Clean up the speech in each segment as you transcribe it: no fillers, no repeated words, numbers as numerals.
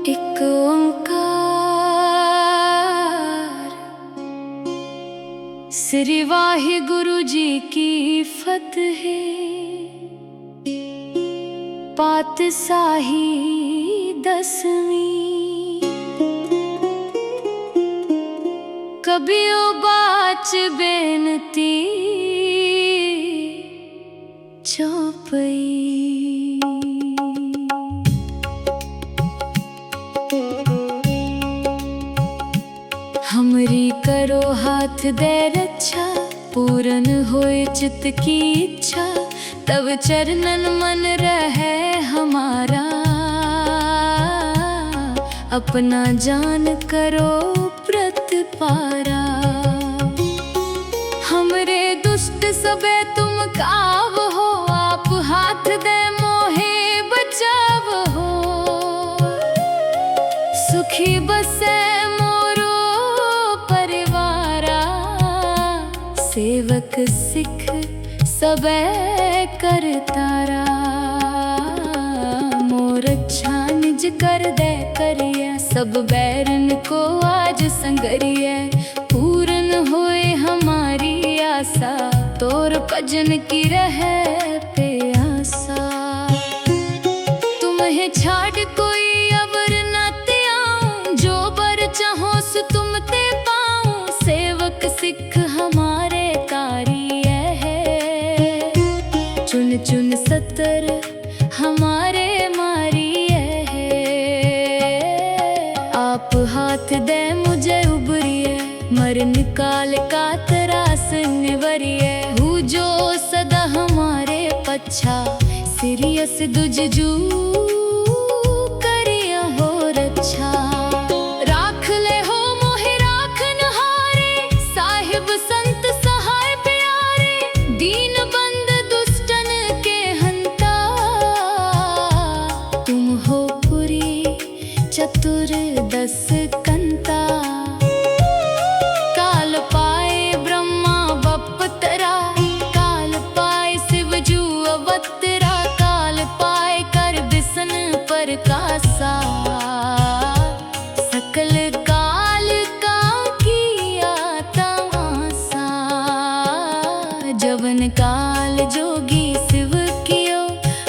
एक ओंकार श्री वाहिगुरु जी की फतह। पातशाही दसवीं। कबियो बाच बेनती चौपई। हमरी करो हाथ दे रक्षा, पूरन होए चित्त की इच्छा। तब चरणन मन रहे हमारा, अपना जान करो प्रतिपारा। हमरे दुष्ट सबे तुम काव हो, आप हाथ दे मोहे बचाव हो। सुखी बसे सेवक सिख सबे करतारा। मोर अच्छा निज कर दे करिए, सब बैरन को आज संगरिए। पूरन होए हमारी आशा, तोर भजन की रहे प्यासा। तुम्हें छाड़ कोई अवर न त्याऊं, जो बर चाहो सो तुम ते पाऊं। सेवक सिख हमारे चुन चुन सतर हमारे मारिए है। आप हाथ दे मुझे उबरिए, मरण काल का त्रास निवरिए। हूँ जो सदा हमारे पच्छा, सिरियस दुजजू करिया हो रक्षा। राख ले हो मोहे राखन हारे, साहिब संत सहाय प्यारे। दीन चतुर्दश कंता। काल पाए ब्रह्मा बपतरा, काल पाए शिव जू अवतरा। काल पाए कर बिसन प्रकाशा, सकल काल का किया तमाशा। जवन काल जोगी शिव कियो,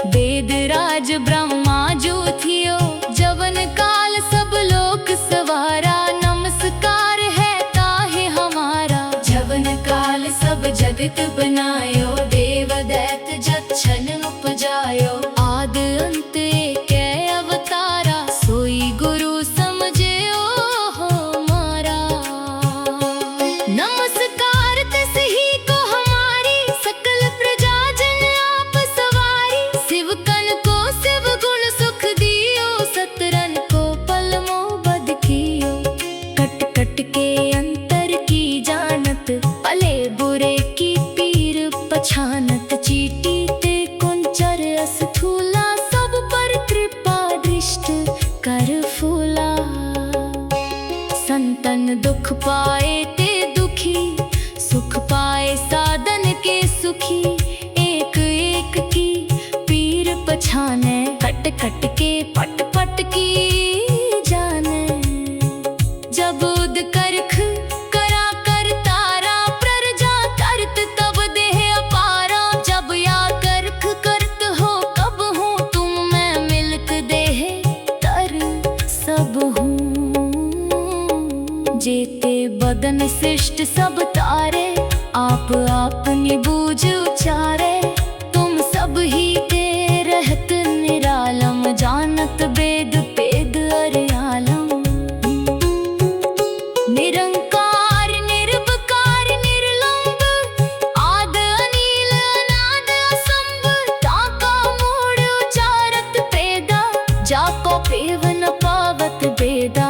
वेद राज ब्रह्मा जो थियो। जवन काल सब लोक सवारा, नमस्कार है ताहे हमारा। जवन काल सब जगत बनायो, देव दैत जच्छन उपजायो। आद अंत एक अवतारा, सोई गुरु समझियो हो मारा। नमस्कार तिस ही को हमारी, सकल प्रजा जन आप सवारी। शिव कन को शिव गुण सुख दियो, सतरन को पल मो बद कियो। कट कट के अंतर की जानत, भले बुरे की पीर पछानत। चीटी ते कुंचर अस्थूला, सब पर कृपा दृष्ट कर फूला। संतन दुख पाए ते दुखी, सुख पाए साधन के सुखी। एक एक की पीर पछाने, खट खट के पट पट की जाने। जब उद करख करा कर तारा, प्रजा करत तब देह अपारा। जब या करख करत हो कब हूँ, तुम मैं मिलक देह तर सब हूँ। जेते बदन सृष्ट सब तारे, आप अपनी बूझ उचारे। तुम सब ही के रहत निरालम, जानत वेद पेद अरियालम। निरंकार निर्विकार निर्लंब, आद अनील अनाद असंभ। ताका मूढ़ उचारत पेदा, जाको पेव न पावत बेदा।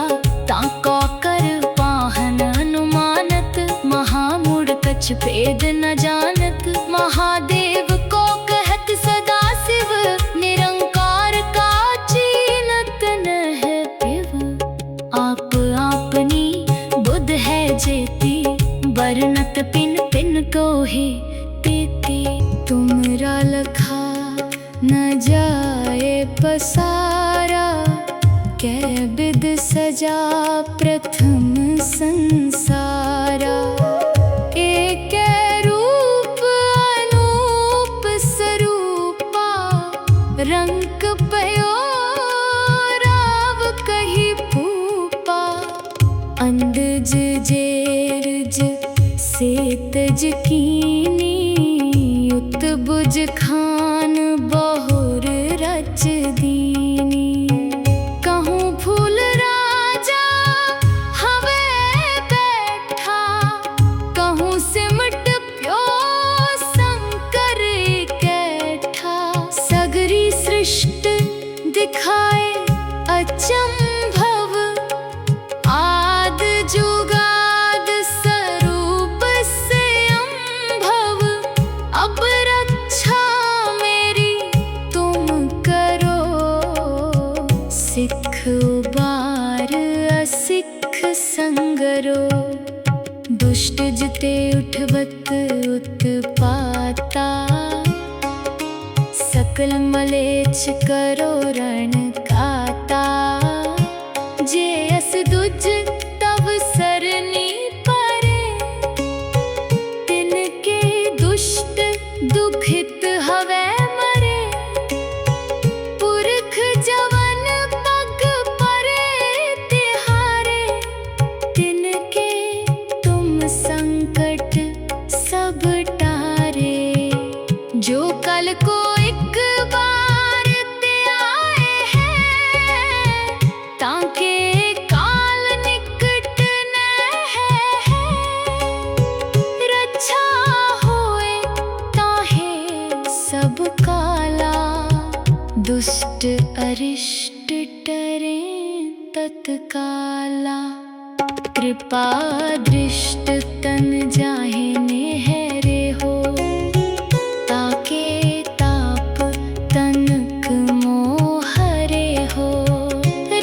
ताका कर पाहन अनुमानत, महामूढ़ कछ भेद न जानत। महादेव को कहत सदा शिव, निरंकार का चीनत न है पिव। आप आपनी बुध है जेती, बरनत पिन पिन को ही तेती। तुमरा लखा न जाए पसारा, कह वेद सजा प्रथम संसारा। एक रूप अनूप स्वरूपा, रंग पयो राव कही भूपा। अंदज जेरज सेतज कीनी, उत्बुज खान बहुर रच दीनी। कहूँ फूल राजा हवे बैठा, कहूँ सिमट प्यो शंकर कैठा। सगरी सृष्टि दिखाए अचंभव, आद जुगाद स्वरूप से अम्भव। अब रक्षा मेरी तुम करो, सिख उबार असिख संगरो। दुष्ट जिते उठवत उत्पाता, सकल मलेच्छ करो रण काता। जे अस दुज तब सरनी परे, तिनके दुष्ट दुखित हवे मरे। पुरख जवन पग परे तिहारे, तिनके तुम संकट सब टारे। जो कल को एक बार ते आए हैं, ताके काल निकट न है। रक्षा होए ताहे सब काला, दुष्ट अरिष्ट टरे तत्काला। कृपा दृष्ट तन जाहे नेहरे हो, ताके ताप तनक मोहरे हो।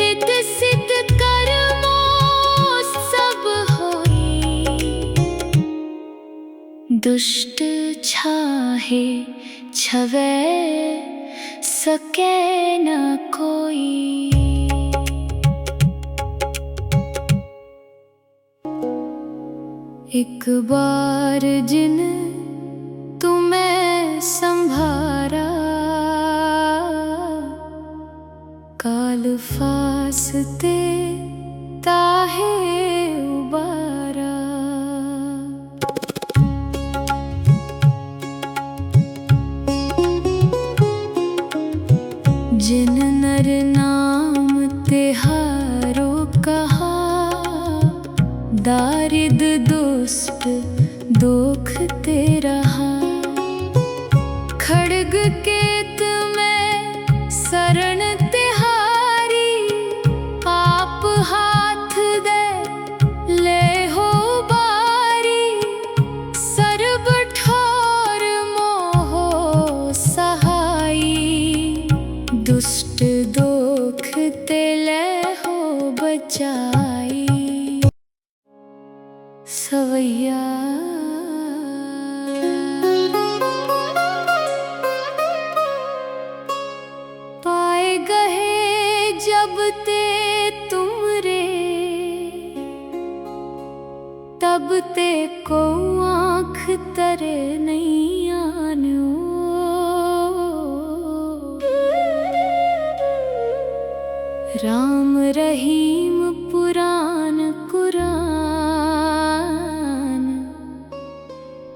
रित सिद्ध कर्मो सब होई, दुष्ट छाहे छवै सके न कोई। एक बार जिन तुम्हें संभारा, काल फासते ताहे उबारा। जिन नर नाम तिहारो कहा, दारिद दुष्ट दुख ते रहा। खड्ग केत में शरण तिहारी, पाप हाथ दे ले हो बारी। सर्ब ठोर मोहो सहाई, दुष्ट दुख ते ले हो बचाई। सवैया पाए गहे जब ते तुमरे, तब ते को आँख तरे नहीं आन्यो। राम रहीम पुराण कुरान,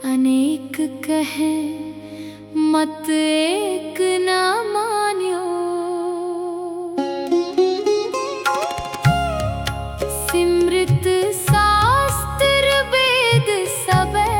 अनेक कहे मत एक न मान्यो। सिमृत शास्त्र वेद सबे,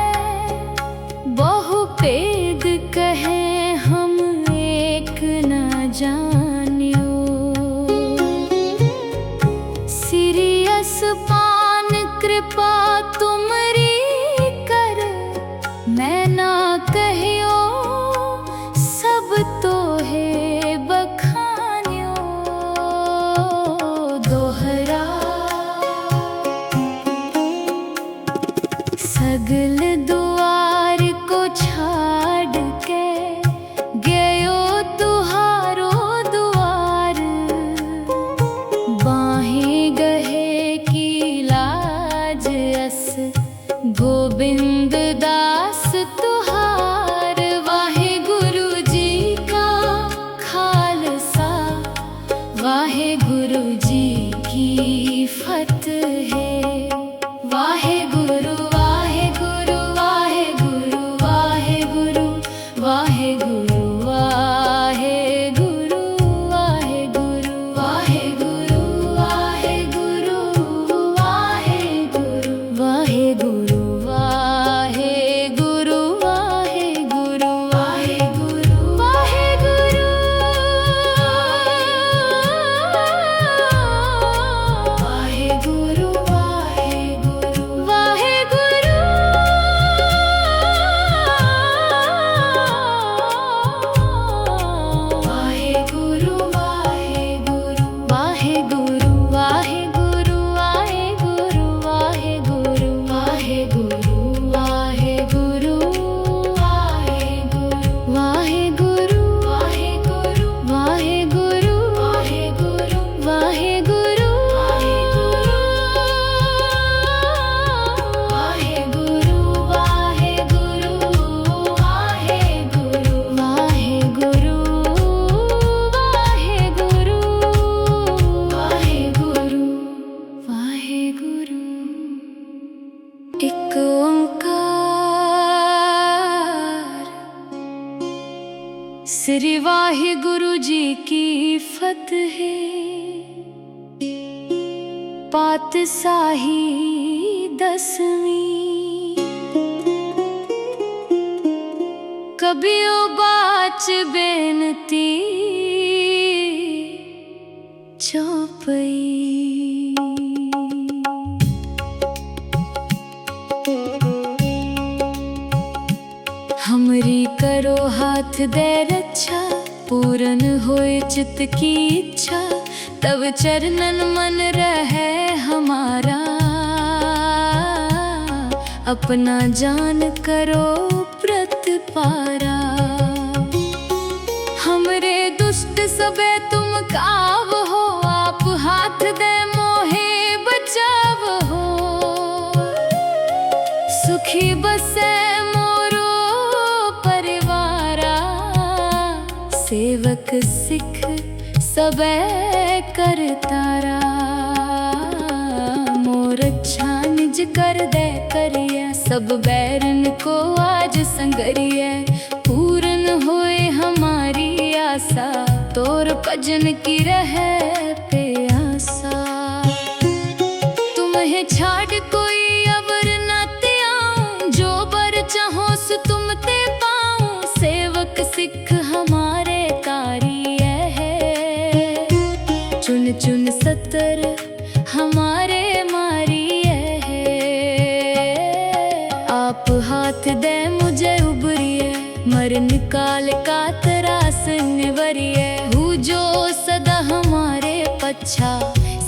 श्री वाहिगुरु जी की फतेह। पातशाही 10वीं। कबियो बाच बेनती चौपई। हमरी करो हाथ दे रक्षा, पूरन होए चित्त की इच्छा, तब चरणन मन रहे हमारा। अपना जान करो प्रतिपारा। हमरे दुष्ट सबे तुम काव हो, आप हाथ दे मोहे बचाव हो। सुखी बसे मोरो परिवारा, सेवक सिख सबे करतारा। मोर अच्छा निज कर दे करिए, सब बैरन को आज संगरिए। पूर्ण होए हमारी आशा, तोर भजन की रहे प्यासा। तुम्हें छाड़ कोई अवर न त्याऊं, जो बर चाहो सो तुम ते पाऊं। सेवक सिख हमारे कार्य है, चुन चुन सतर हमारे मारिए है। आप हाथ दे मुझे उबरिए, मरण काल का त्रास निवरिए। हूँ जो सदा हमारे पच्छा,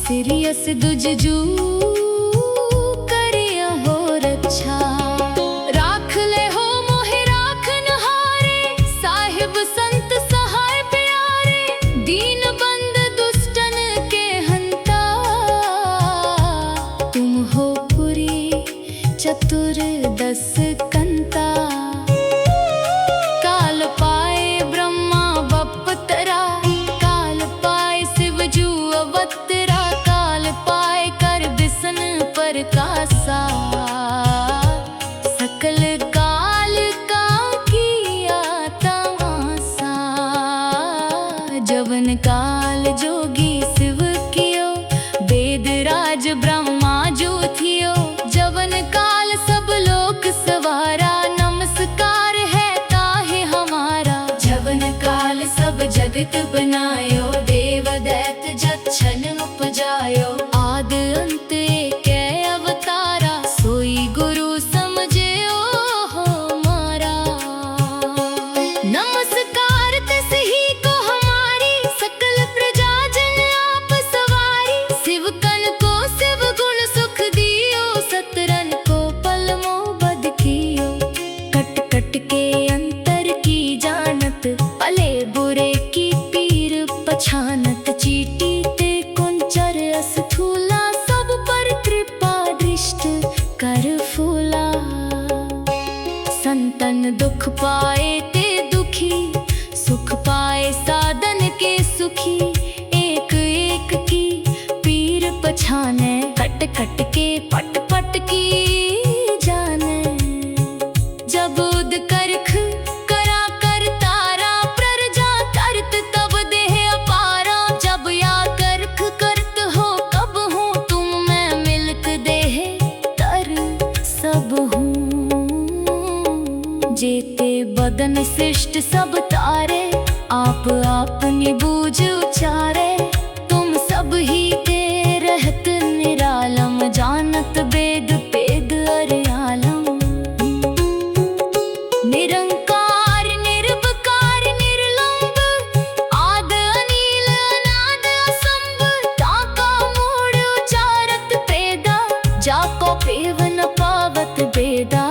सिरियस दुजजू करिया हो रक्षा। राख ले हो मोहे राखन हारे, साहिब संत सहाय प्यारे। दीन बंद दुष्टन के हंता, तुम हो पुरी चतुर 10 कंता। काल पाए ब्रह्मा बपतरा, काल पाए शिव जू अवतरा। काल पाए कर बिसन प्रकाशा, सकल काल का किया तमाशा। जवन काल जोगी शिव कियो, वेद राज ब्रह्मा जो थियो। जवन काल सब लोक सवारा, नमस्कार है ताहे हमारा। जवन काल सब जगत बनायो, देव दैत जच्छन उपजायो। आद अंत एक अवतारा, सोई गुरु समझियो हो मारा। नमस्कार तिस ही को हमारी, सकल प्रजा जन आप सवारी। शिव कन को शिव गुण सुख दियो, सतरन को पल मोह बद कियो। कट कट के अंतर की जानत, भले बुरे की पीर पछानत। चीटी ते कुंचर अस्थूला, सब पर कृपा दृष्ट कर फूला। संतन दुख पाए ते दुखी, सुख पाए साधन के सुखी। एक एक की पीर पछाने, कट कट के पट पट की जाने। जब उद करख करा कर तारा, प्रजा करत तब देह अपारा। जब या करख करत हो कब हूँ, तुम मैं मिलक देह तर सब हूँ। जेते बदन सृष्ट सब तारे, आप अपनी बूझ उचारे। तुम सब ही के रहत निरालम, जानत वेद वेद अर्यालम। निरंकार निर्विकार निर्लंब, आद अनील अनाद असंभ। ताका मूढ़ उचारत पेदा, जाको पेव न पावत बेदा।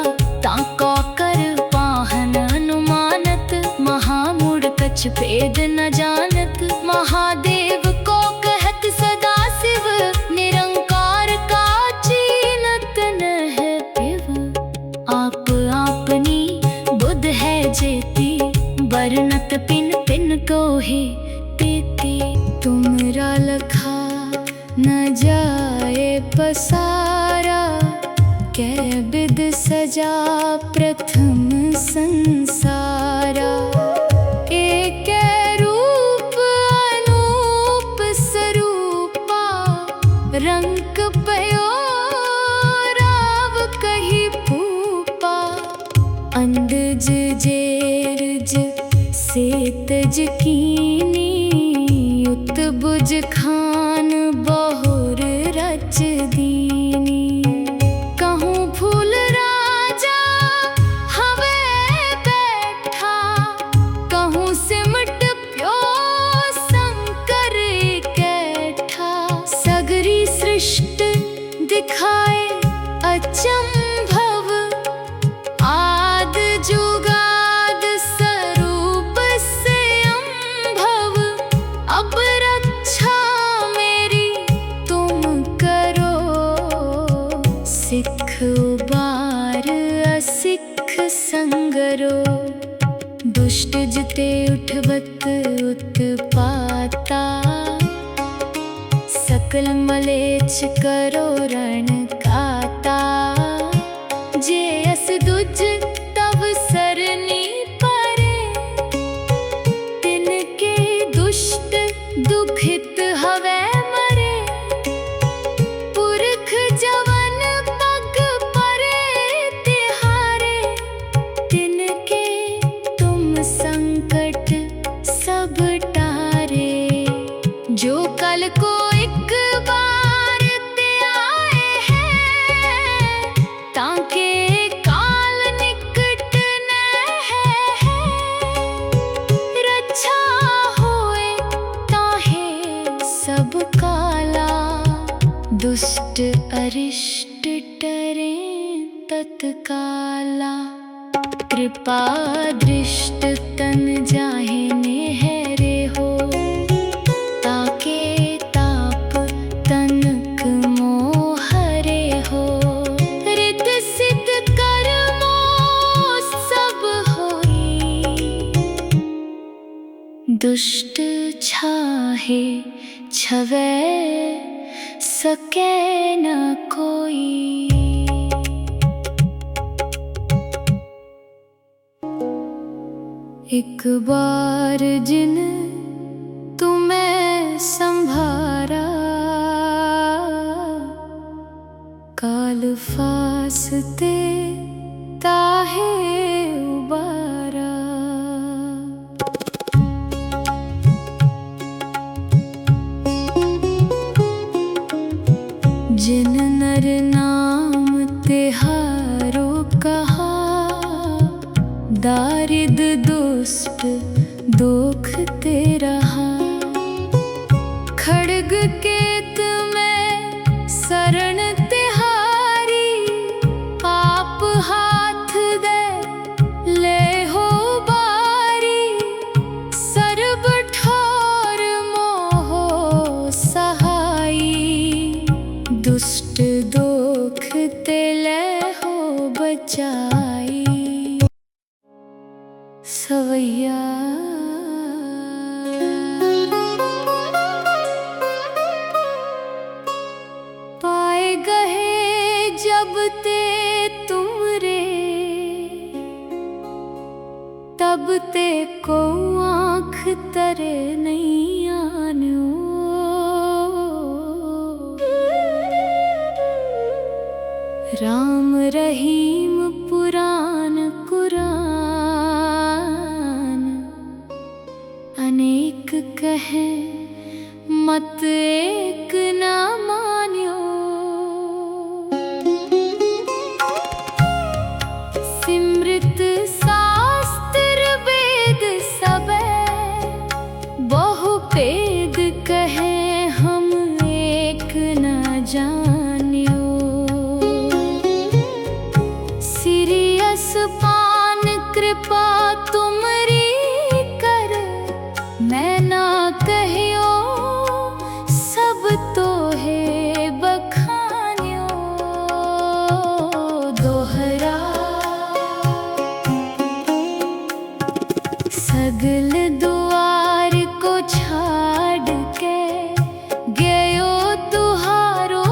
ताका कर पाहन अनुमानत, महामूढ़ कछ भेद न जानत। महादेव को कहत सदा शिव, निरंकार का चीनत न है पिव। आप आपनी बुध है जेती, बरनत पिन पिन को ही तेती। तुमरा लखा न जाए पसारा, कै बिद सजा प्रथम संसारा। एक रंक पयो राव कही फूपा अंदज जेरज सेतज कीनी उत बुज खान बहुर रच दीनी कहूँ फूल राजा हवे बैठा कहूँ सिमट प्यो शंकर कैठा सगरी सृष्टि दिखाए अचंभव आद जुगाद स्वरूप से अम्भव अब रक्षा मेरी तुम करो सिख उबार असिख संगरो दुष्ट जिते उठवत उत्पाता सकल मलेच्छ करो रण काता जे अस दुज तव सरनी परे तिनके दुष्ट दुखित हवे मरे पुरख जवन पग परे तिहारे तिनके तुम संकट सब टारे जो कल को एक बार ते आए हैं ताके काल निकट न है रक्षा होए ताहे सब काला दुष्ट अरिष्ट टरे तत्काला कृपा दृष्ट तन जाहे नेहरे हो ताके ताप तनक मोहरे हो रित सिद्ध कर्मो सब होई दुष्ट छाहे छवै सके न कोई एक बार जिन तुम्हें संभारा काल फासते ताहे उबारा जिन नर नाम तिहारो कहा दारिद दुष्ट दुख ते रहा खड्ग केत में शरण तिहारी आप हाथ दे ले हो बारी सर्ब ठोर मोहो सहाई दुष्ट दुख ते ले हो बचाई सवैया पाए गहे जब ते तुमरे तब ते को आँख तरे नहीं आन्यो राम रहीम पुराण कुरान अनेक कहे मत एक न मान्यो सिमृत शास्त्र वेद सबे बहु भेद कहे हम एक न जान्यो सिरियस पान कृपा तुमरी कर मैं ना कहियो सब तो है बखान्यो दोहरा सगल द्वार को छाड़ के गयो तुहारो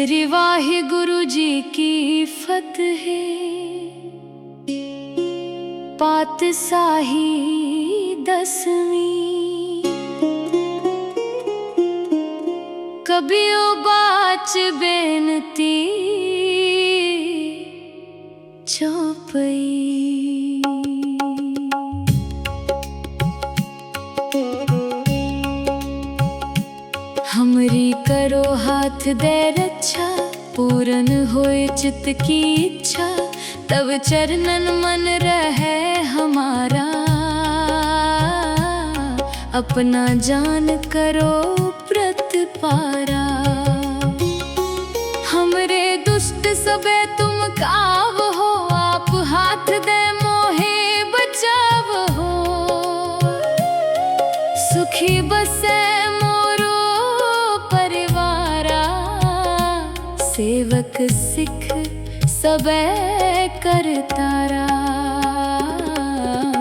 श्री वाहिगुरु जी की फतह, पातशाही 10वीं। कबियो बाच बेनती चौपई। हमरी करो हाथ दे रक्षा, पूरन होए चित्त की इच्छा। तब चरणन मन रहे हमारा, अपना जान करो प्रतिपारा। हमरे दुष्ट सबे तुम काव हो, आप हाथ दे मोहे बचाव हो। सुखी बसे सेवक सिख सबे करतारा।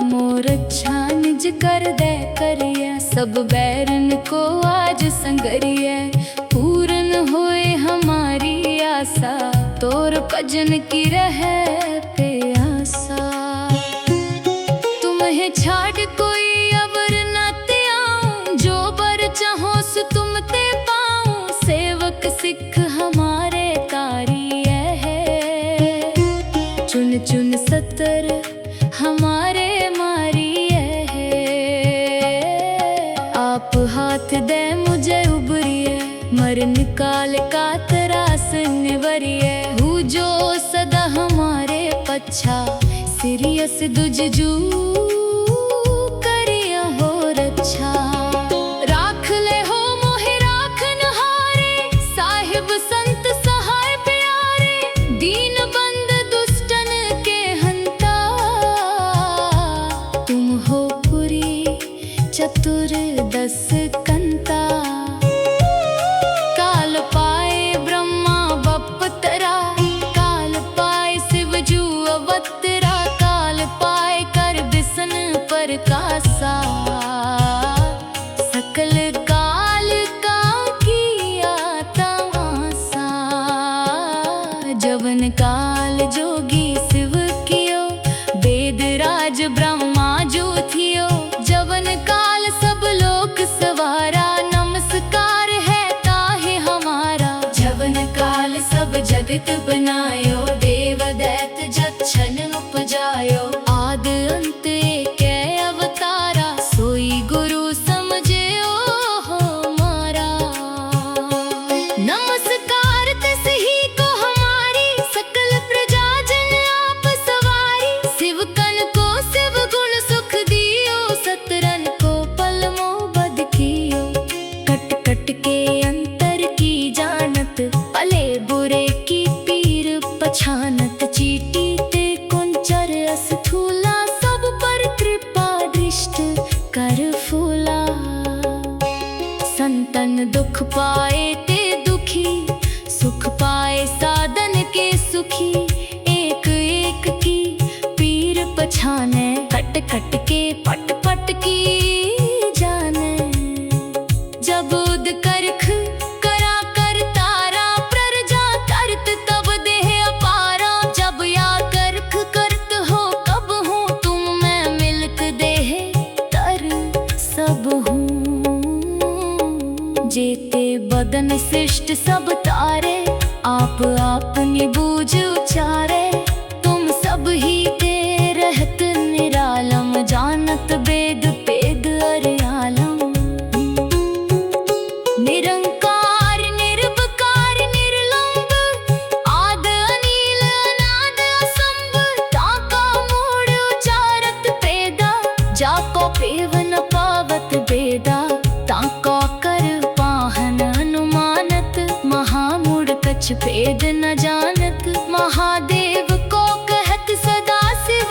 मोर अच्छा निज कर दे करिए, सब बैरन को आज संगरिए। पूरन होए हमारी आशा, तोर भजन की रहे प्यासा। तुम्हें छाड़ कोई अवर न ते आऊं, जो बर चाहो सो तुम ते पाऊं। सेवक सिख हमारे चुन चुन सतर हमारे मारिए है। आप हाथ दे मुझे उबरिए, मर निकाल का तरास निवरिए। हूँ जो सदा हमारे पच्छा, सीरियस दुजजू करिया हो रक्षा। राख ले हो मोहे राखन हारे, साहिब संत सहाय प्यारे। दीन चतुर 10 कंता, काल पाए ब्रह्मा बपतरा। काल पाए शिवजू अवतरा, काल पाए कर बिसन प्रकाशा। सकल काल का किया तमाशा, जवन काल जोगी शिव कियो। वेद राज ब्रह्मा जो थियो, जवन काल सब लोक सवारा। नमस्कार है ताहे हमारा, जवन काल सब जगत बनायो। देव दैत जक्षन उपजायो, आद अंत एक अवतारा। सोई गुरु समझो हमारा, नमस्कार तिस ही को हमारी। सकल प्रजा जन आप सवारी, शिव कन को शिव गुण सुख दियो। सतरन को पल मोबद कियो, कट कट के अंतर की जानत। भले बुरे की पीर पछानत, चीटी ते कुंचर अस्थूला। सब पर कृपा दृष्ट कर फूला। संतन दुख पाए ते दुखी, सुख पाए साधन के सुखी। एक एक की पीर पछाने, कट कट के पट पट की जाने। जब उद करख करा कर तारा, प्रजा तरत तब देह अपारा। जब या करख करत हो कब हूँ, तुम मैं मिलक देह तर सब हूँ। जेते बदन सृष्ट सब तारे, आप अपनी बूझ उचारे। तुम सब ही दे रहत निरालम, जानत वेद वेद अर्यालम। निरंकार निर्विकार निर्लंब, आद अनील अनाद असंभ। ताका मूढ़ उचारत पेदा, जाको पेव न पावत बेदा। ताका कर पाहन अनुमानत, महामूढ़ कछ भेद न जानत। महादेव को कहत सदा शिव,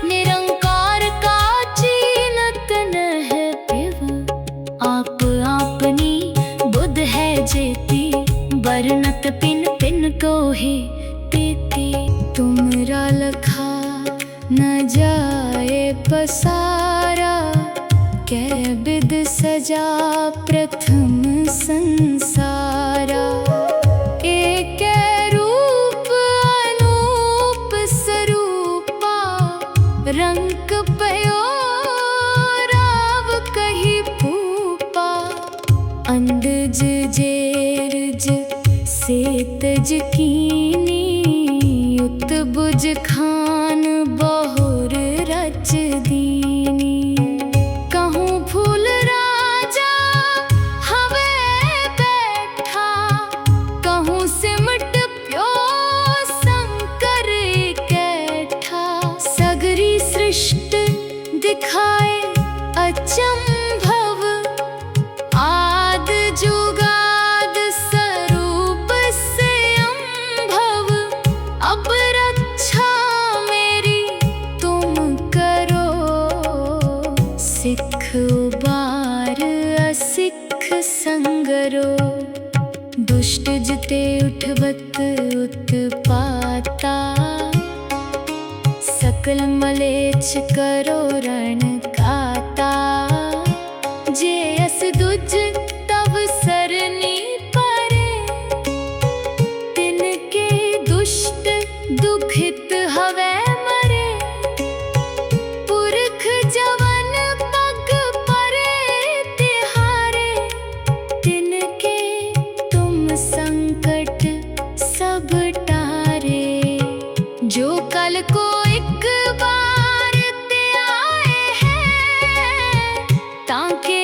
निरंकार का चीनत न है पिव। आप आपनी बुध है जेती, बरनत पिन पिन को ही तेती। तुमरा लखा न जाए पसारा, कै बिद सजा प्रथम संसारा। एक बुझ कीनी उत बुझ खान बहुर रच दीनी। कहूँ फूल राजा हवे बैठा, कहूँ सिमट प्यो शंकर कैठा। सगरी सृष्टि दिखाए अचंभव, आद जुगाद स्वरूप से अम्भव। अब रक्षा मेरी तुम करो, सिख उबार असिख संगरो। दुष्ट जिते उठवत उत्पाता, सकल मलेच्छ करो रण काता। जे अस दुज तव सरनी परे, तिनके दुष्ट दुखित हवै मरे। पुरख जवन पग परे तिहारे, तिनके तुम संकट सब टारे। जो कल को एक बार ते आए हैं, ताके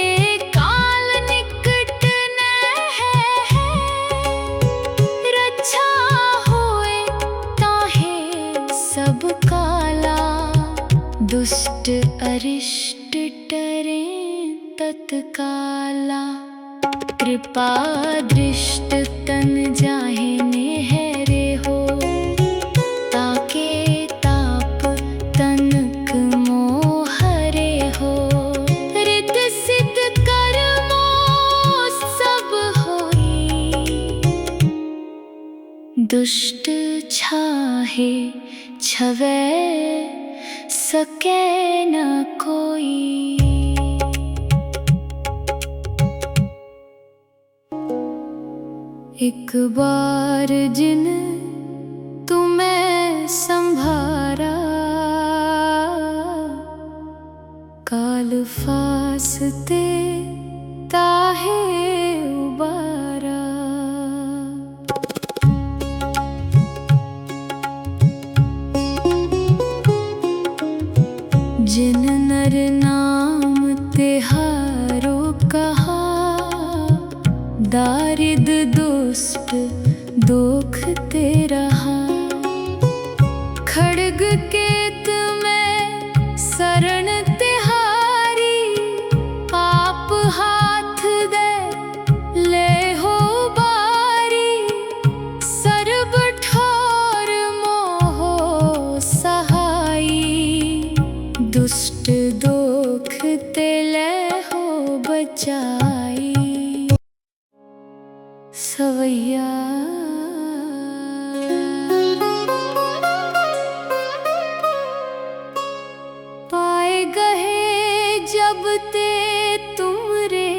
काल निकट न है। रक्षा होए ताहे सब काला, दुष्ट अरिष्ट टरे तत्काला। कृपा दृष्ट तन जाहे नेहरे हो, ताके ताप तनक मोहरे हो। रित सिद्ध कर्मो सब होई, दुष्ट छाहे छवै सके न कोई। एक बार जिन तुम्हें संभारा, काल फासते ताहे उबारा। जिन नर नाम तिहारो कहा, दारिद दुष्ट दोख ते रहा। खड्ग केत में शरण तिहारी, आप हाथ दे ले हो बारी। सर्ब ठोर मोहो सहाई, दुष्ट दोख ते ले हो बचाई। सवैया पाए गहे जब ते तुमरे,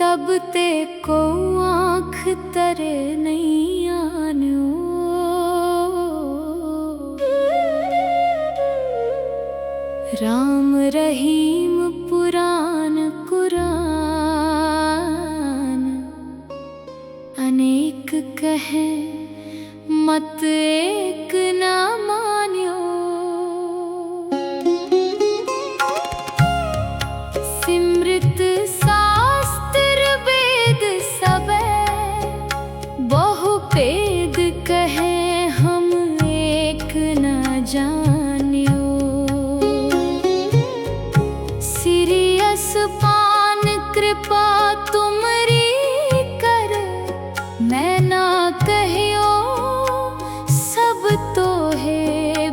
तब ते को आँख तरे नहीं आन्यो। राम रहीम पुराण कुरान, अनेक कहे मत एक न मान्यो। सिमृत शास्त्र वेद सबे, बहु भेद कहे हम एक न जान्यो। सिरियस पान कृपा तुमरी कर, मैं ना कहियो सब तो है।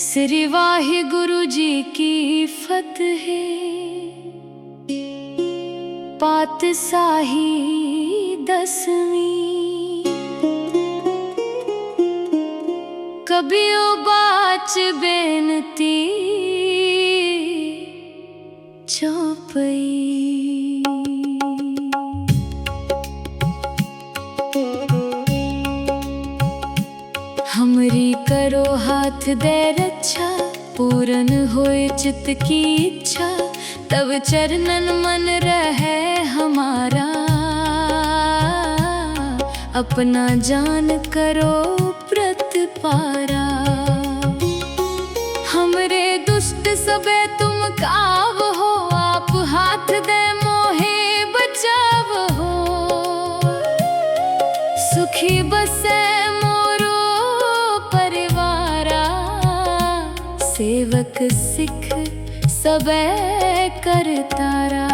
श्री वाहिगुरु जी की फतह, पातशाही 10वीं। कबियो बाच बेनती चौपई। हमरी करो हाथ दे रक्षा, पूरन होए चित्त की इच्छा। तब चरणन मन रहे हमारा, अपना जान करो प्रतिपारा। हमरे दुष्ट सबे तुम काव हो, आप हाथ दे मोहे बचाव हो। सुखी बसे मोरो परिवारा, सेवक सिख सबे करतारा।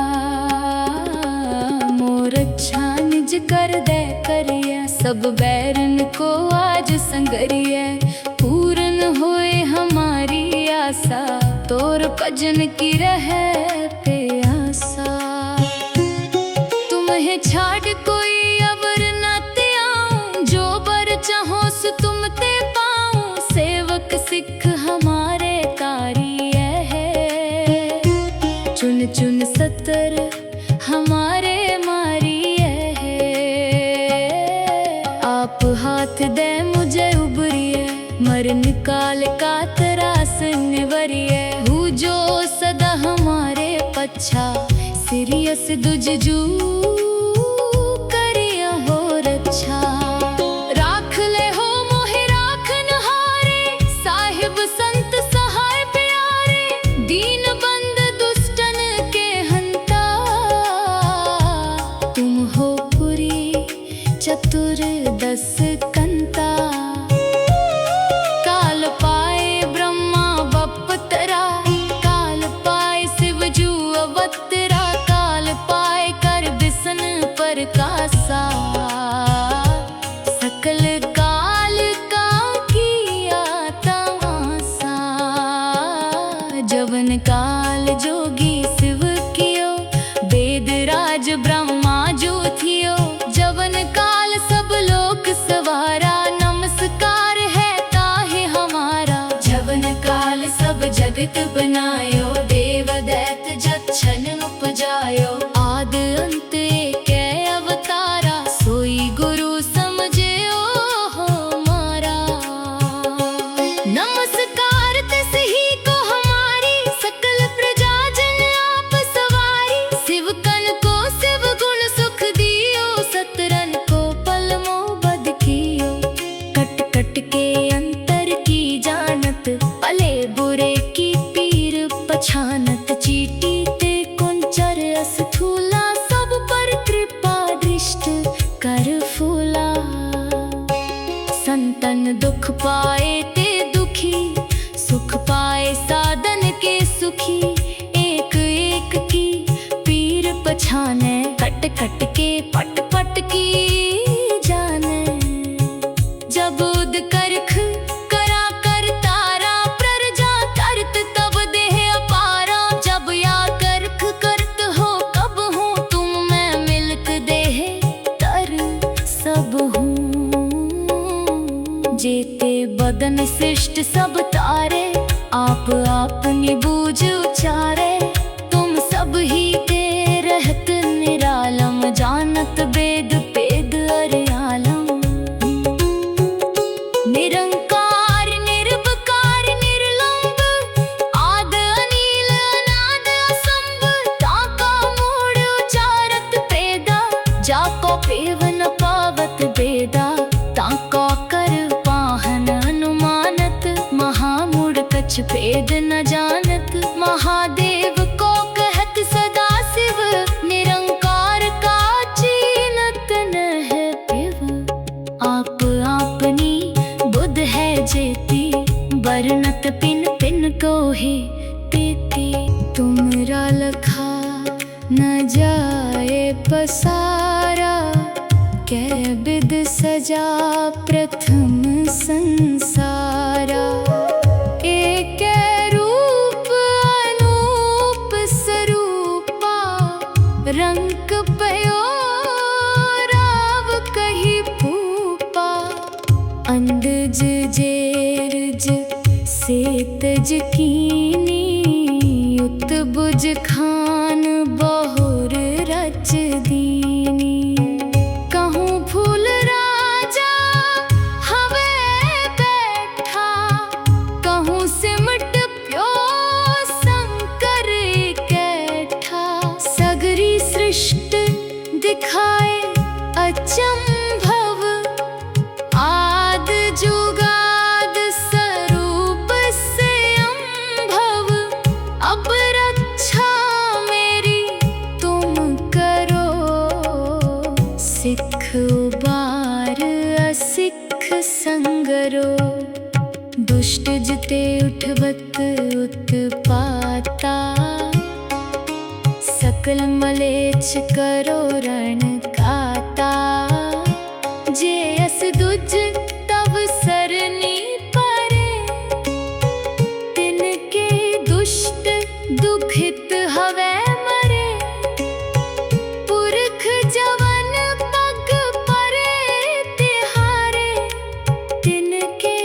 मोर अच्छा निज कर दे करिए, सब बैरन को आज संगरिए। पूरन होए हमारी आशा, तोर भजन की रहे प्यासा। तुम्हें छाड़ कोई अवर न त्याऊं, जो बर चाहो सो तुम ते पाऊं। सेवक सिख हमारे कार्य है, चुन चुन सतर हमारे मारिए है। आप हाथ दे मुझे उबरिए, मर निकाल का त्रास निवरिए। हूँ जो सदा हमारे पच्छा, सीरियस दुजजू करिया हो रक्षा। राख ले हो मोहे राखन हारे, साहिब संत सहाय प्यारे। दीन बंद दुष्टन के हंता, तुम हो पुरी चतुर 10 कंता। काल पाए ब्रह्मा बपतरा, काल पाए शिव जू अवतरा। काल पाए कर बिसन प्रकाशा, सकल काल का किया तमाशा। जवन काल जोगी शिव कियो, वेद राज ब्रह्मा जो थियो। जवन काल सब लोक सवारा, नमस्कार है ताहे हमारा। जवन काल सब जगत बनायो, देव दैत जच्छन उपजायो। आद अंत एक अवतारा, सोई गुरु समझियो हमारा। नमस्कार तिस ही को हमारी, सकल प्रजा जन आप सवारी। शिव कन को शिव गुण सुख दियो, सतरन को पल मोह बद कियो। कट कट के अंतर की जानत, भले बुरे की पीर पछानत। चीटी ते कुंचर अस्थूला, सब पर कृपा दृष्ट कर फूला। संतन दुख पाए ते दुखी, सुख पाए साधन के सुखी। एक एक की पीर पछाने, कट कट के पट पट की जाने। जब उद करख करा कर तारा, प्रजा करत तब देह अपारा। जब या करख करत हो कब हूँ, तुम मैं मिलक देह तर सब हूँ। जेते बदन सृष्ट सब तारे, आप अपनी बूझ उचारे। तुम सब ही के रहत निरालम, जानत वेद वेद अर्यालम। निरंकार निर्विकार निर्लंब, आद अनील अनाद असंभ। ताका मूढ़ उचारत पेदा, जाको पेव न पावत बेदा। ताका कर पाहन अनुमानत, महामूढ़ कछ भेद न जानत। महादेव को कहत सदा शिव, निरंकार का चीनत न है पिव। आप आपनी बुध है जेती, वर्णत पिन पिन को ही तेती। तुमरा लखा न जाए पसारा, कै बिद सजा प्रथम संसारा। एक सेतज कीनी उत बुझ खान बहुर रच दीनी। कहूँ फूल राजा हवे बैठा, कहूँ सिमट प्यो शंकर कैठा। सगरी सृष्टि दिखाए अचंभव, आद जुगाद स्वरूप से अम्भव। अब रक्षा मेरी तुम करो, सिख उबार असिख संगरो। दुष्ट जिते उठबत उत्पाता, सकल मलेच्छ करो रण काता। जे अस दुज तब सरनी परे, तिनके दुष्ट दुखित हवे मरे। पुरख जवन पग परे तिहारे, तिनके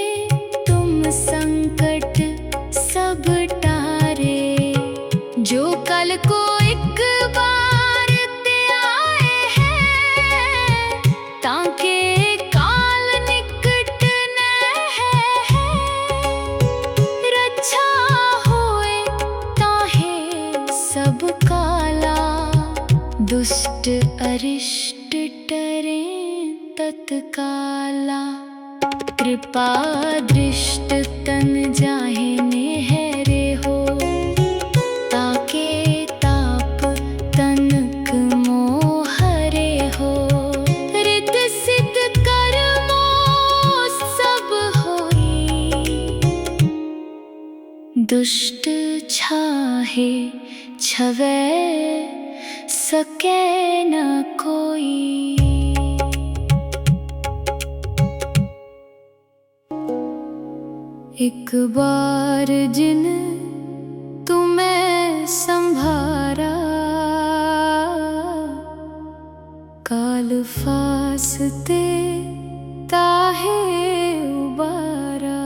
तुम संकट सब टारे। जो कल को एक बार ते आए हैं, ताके काल निकट न है। रक्षा होए ताहे सब काला, दुष्ट अरिष्ट टरे तत्काला। कृपा दृष्ट तन जाहे नेहरे हो, ताके ताप तनक मोहरे हो। रित सिद्ध कर्मो सब होई, दुष्ट छाहे छवै सके न कोई। एक बार जिन तुम्हें संभारा, काल फासते ताहे उबारा।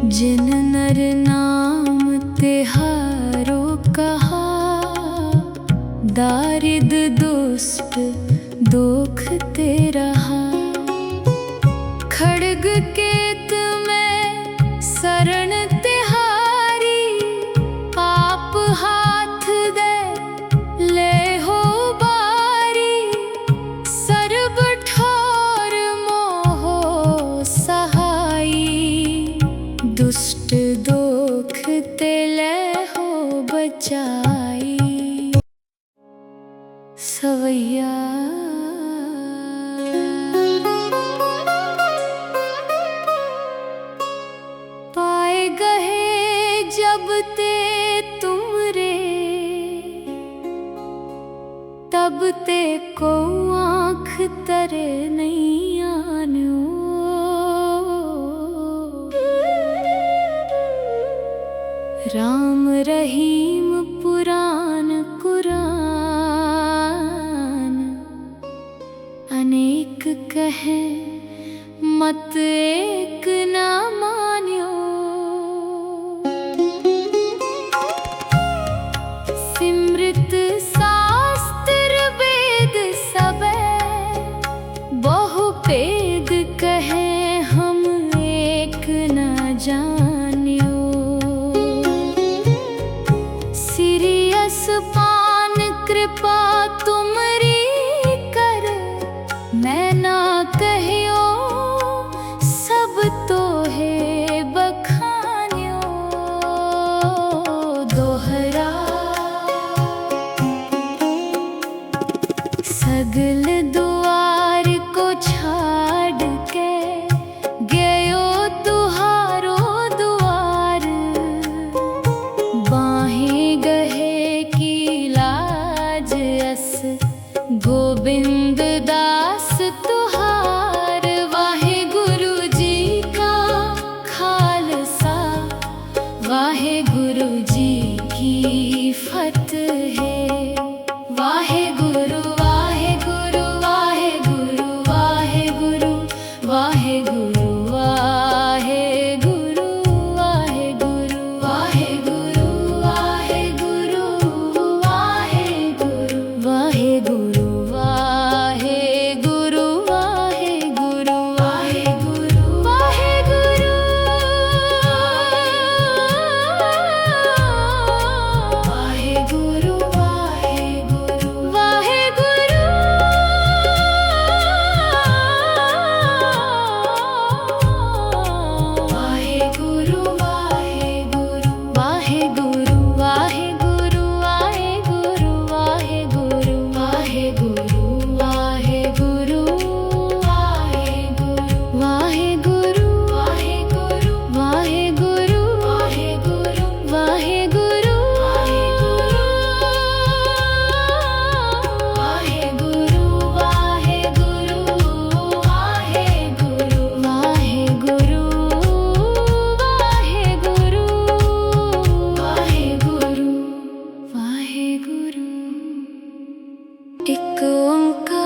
जिन नर नाम तिहारो कहा, दारिद दुष्ट दुख ते रहा। खड्ग केत में शरण तिहारी, पाप हाथ दे ले हो बारी। सर्ब ठोर मोहो सहाई, दुष्ट दुख ते ले हो बचाई। सवैया पाए गहे जब ते तुमरे, तब ते को आँख तरे नहीं आन्यो। राम रहीम पुराण कुरान, अनेक कहे मत एक न मान्यो। सिमृत शास्त्र वेद सबे, बहु भेद कहे हम एक न जान्यो। सिरियस पान कृपा तुमरी कर, मैं ना कहियो सब तो है बखान्यो। दोहरा सगल द्वार को छाड़ के, गयो तुहारो द्वार। बाहें गहे की लाज अस, गोविंद दास तुहार। वाहे गुरु जी का खालसा, वाहे गुरु जी की फतेह। वाहे गुरु एक ओंकार।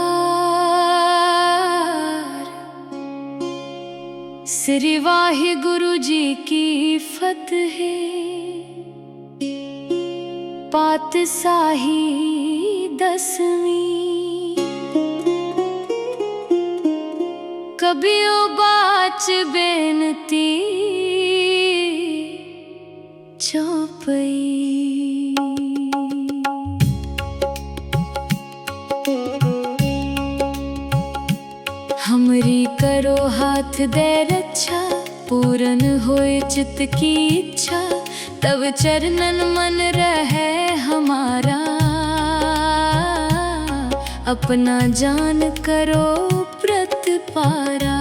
श्री वाहिगुरु जी की फतेह। पातशाही दसवीं। कबियो बाच बेनती चौपई। हमरी करो हाथ दे रक्षा, पूरन होए चित्त की इच्छा। तब चरणन मन रहे हमारा, अपना जान करो प्रतिपारा।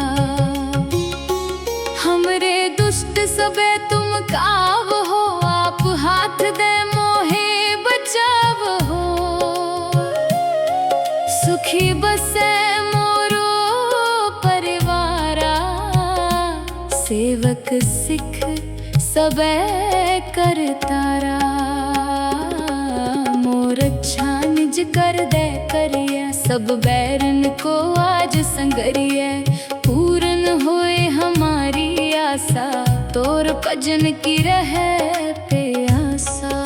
हमरे दुष्ट सबे तुम काव हो, आप हाथ दे मोहे बचाव हो। सुखी बसे मोरो परिवारा, सेवक सिख सबे करतारा। मोर अच्छा निज कर दे करिए, सब बैरन को आज संगरिए। पूरन होए हमारी आशा, तोर भजन की रहे प्यासा।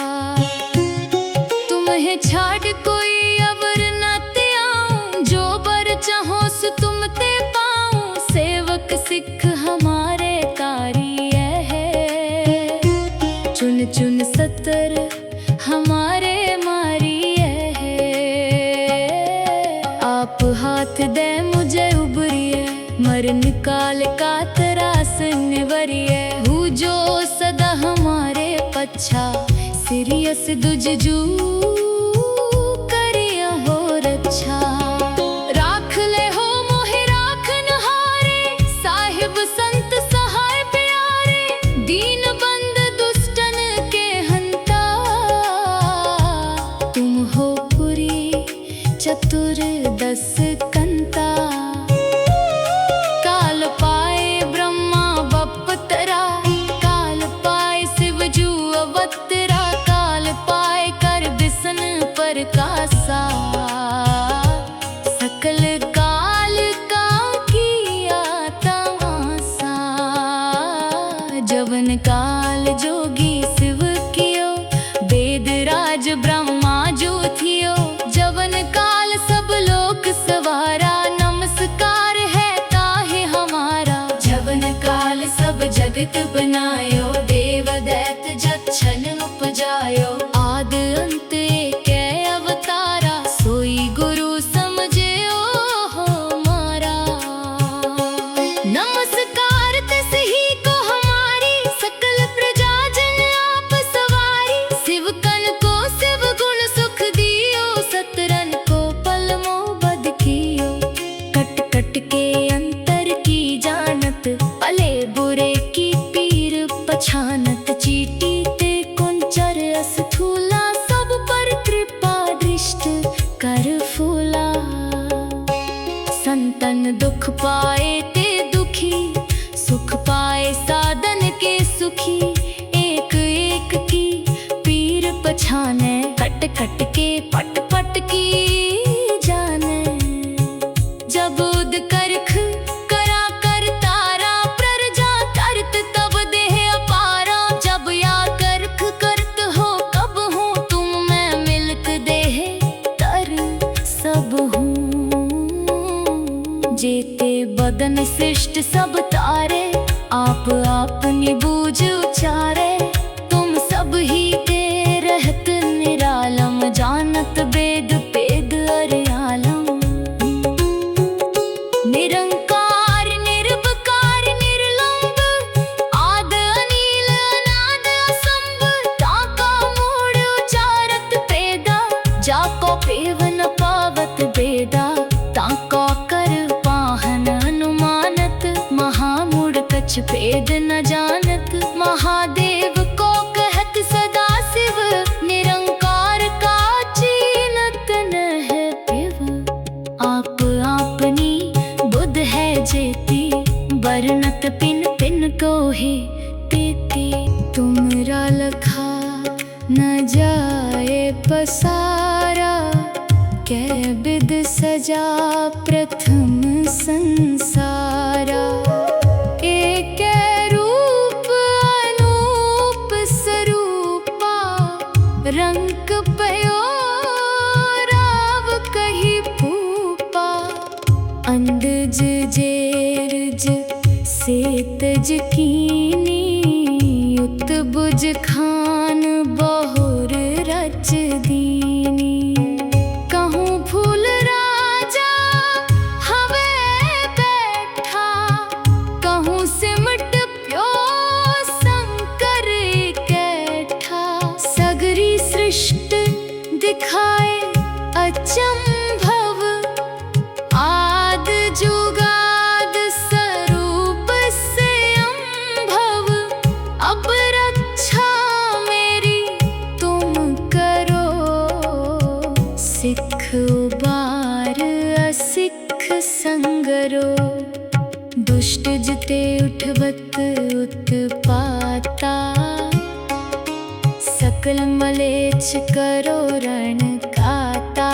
तुम्हें छाड़ कोई अवर न त्याऊं, जो बर चाहो सो तुम ते पाऊं। सेवक सिख हमारे कार्य है, चुन चुन सतर हमारे मारिए है। आप हाथ दे मुझे उबरिए, मरण काल का त्रास निवरिए। हूँ जो सदा हमारे पच्छा, सिरियस दुजजू करिया हो रक्षा। राख ले हो मोहे राखन हारे, साहिब संत सहाय प्यारे। दीन बंद दुष्टन के हंता, तुम हो पुरी चतुर दस कंता। काल पाए ब्रह्मा बपतरा, काल पाए शिव जू अवतरा। काल पाए कर बिसन प्रकाशा, सकल काल का किया तमाशा। जवन काल जोगी शिव कियो, वेद राज ब्रह्मा जो थियो। जवन काल सब लोक सवारा, नमस्कार है ताहे हमारा। जवन काल सब जगत बनायो, देव दैत जच्छन उपजायो। आद अंत एक अवतारा, सोई गुरु समझियो हो मारा। नमस्कार तिस ही को हमारी, सकल प्रजा जन आप सवारी। शिव कन को शिव गुण सुख दियो, सतरन को पलमो बद कियो। कट कट के अंतर की जानत, भले बुरे की पीर पछानत। चीटी ते कुंचर अस्थूला, सब पर कृपा दृष्ट कर फूला। संतन दुख पाए ते दुखी, सुख पाए साधन के सुखी। एक एक की पीर पछाने, कट कट के पट पट की जाने। जब उद करख करा कर तारा, प्रजा करत तब देह अपारा। जब या करख करत हो कब हूँ, तुम मैं मिलक देह तर सब हूँ। जेते बदन सृष्ट सब तारे, आप अपनी बूझ उचारे। तुम सब ही के रहत निरालम, जानत वेद पेद अरियालम। निरंकार निर्विकार निर्लंब, आद अनील अनाद असंभ। ताका मूढ़ उचारत पेदा, जाको पेव न पावत बेदा। ताका कर पाहन अनुमानत, महामूढ़ कछ भेद न जानत। महादेव को कहत सदा शिव, निरंकार का चीनत न है पिव। आप आपनी बुध है जेती, बरनत पिन पिन को ही तेती। तुमरा लखा न जाए पसारा, कै सजा प्रथम संसारा। एक रूप अनूप स्वरूपा, रंग पयो राव कही भूपा। अंदज जेरज सेतज कीनी, उत्बुज खान बहुर रच दीनी। कहूँ फूल राजा हवे बैठा, कहूँ सिमट प्यो शंकर कैठा। सगरी सृष्टि दिखाए अचंभव, आद जुगाद स्वरूप से अम्भव। अब रक्षा मेरी तुम करो, सिख उबार असिख संगरो। दुष्ट जिते उठवत उत्पाता, सकल मलेच्छ करो रण काता।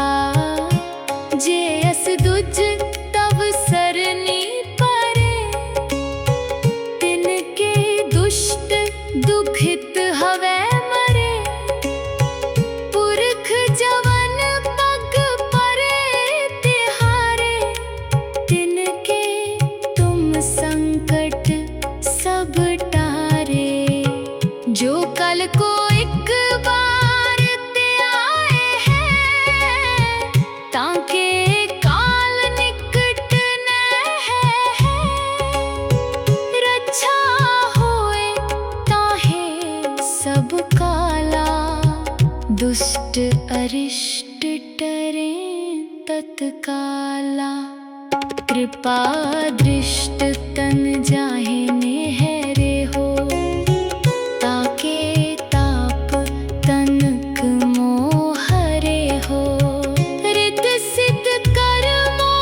जे अस दुज तब सरनी परे, तिनके दुष्ट दुखित हवै मरे। पुरख जवन पग परे तिहारे, तिनके तुम संकट सब टारे। जो कल को एक बार ते आए हैं, ताके काल निकट न है। रक्षा होए ताहे सब काला, दुष्ट अरिष्ट टरे तत्काला। कृपा दृष्ट तन जाहे नेहरे हो, ताके ताप तनक मोहरे हो। रित सिद्ध कर्मो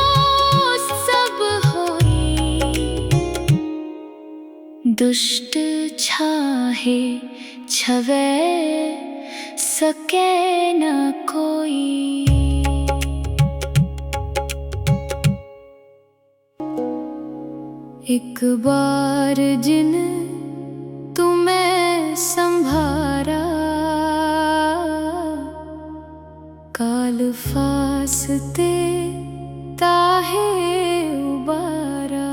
सब होई, दुष्ट छाहे छवै सके न कोई। एक बार जिन तुम्हें संभारा, काल फासते ताहे उबारा।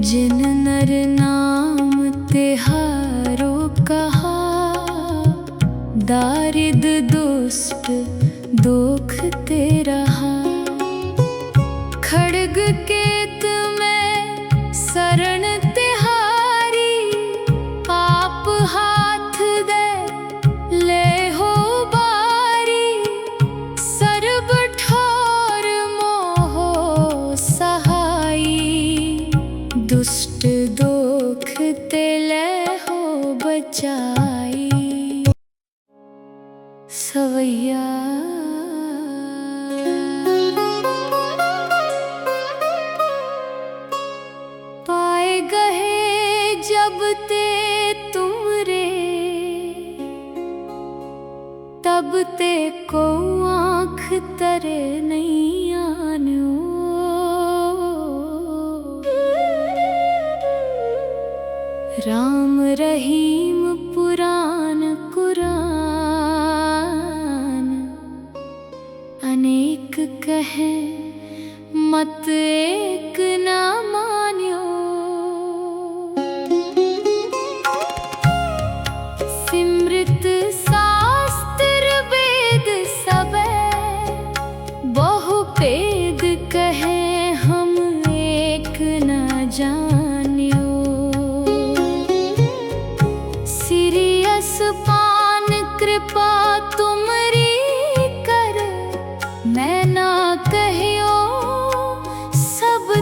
जिन नर नाम तिहारो कहा, दारिद दुष्ट दुख ते रहा। खड्ग केत में शरण तिहारी, पाप हाथ दे ले हो बारी। सर्ब ठोर मोहो सहाई, दुष्ट दुख ते ले हो बचाई। सवैया पाए गहे जब ते तुमरे, तब ते को आँख तरे नहीं आन्यो। राम रहीम पुराण कुरान, अनेक कहे मत एक न मान्यो। सिमृत शास्त्र वेद सबे, बहु भेद कहे हम एक न जान्यो। सिरियस पान कृपा तुमरी कर, मैं ना कहियो सब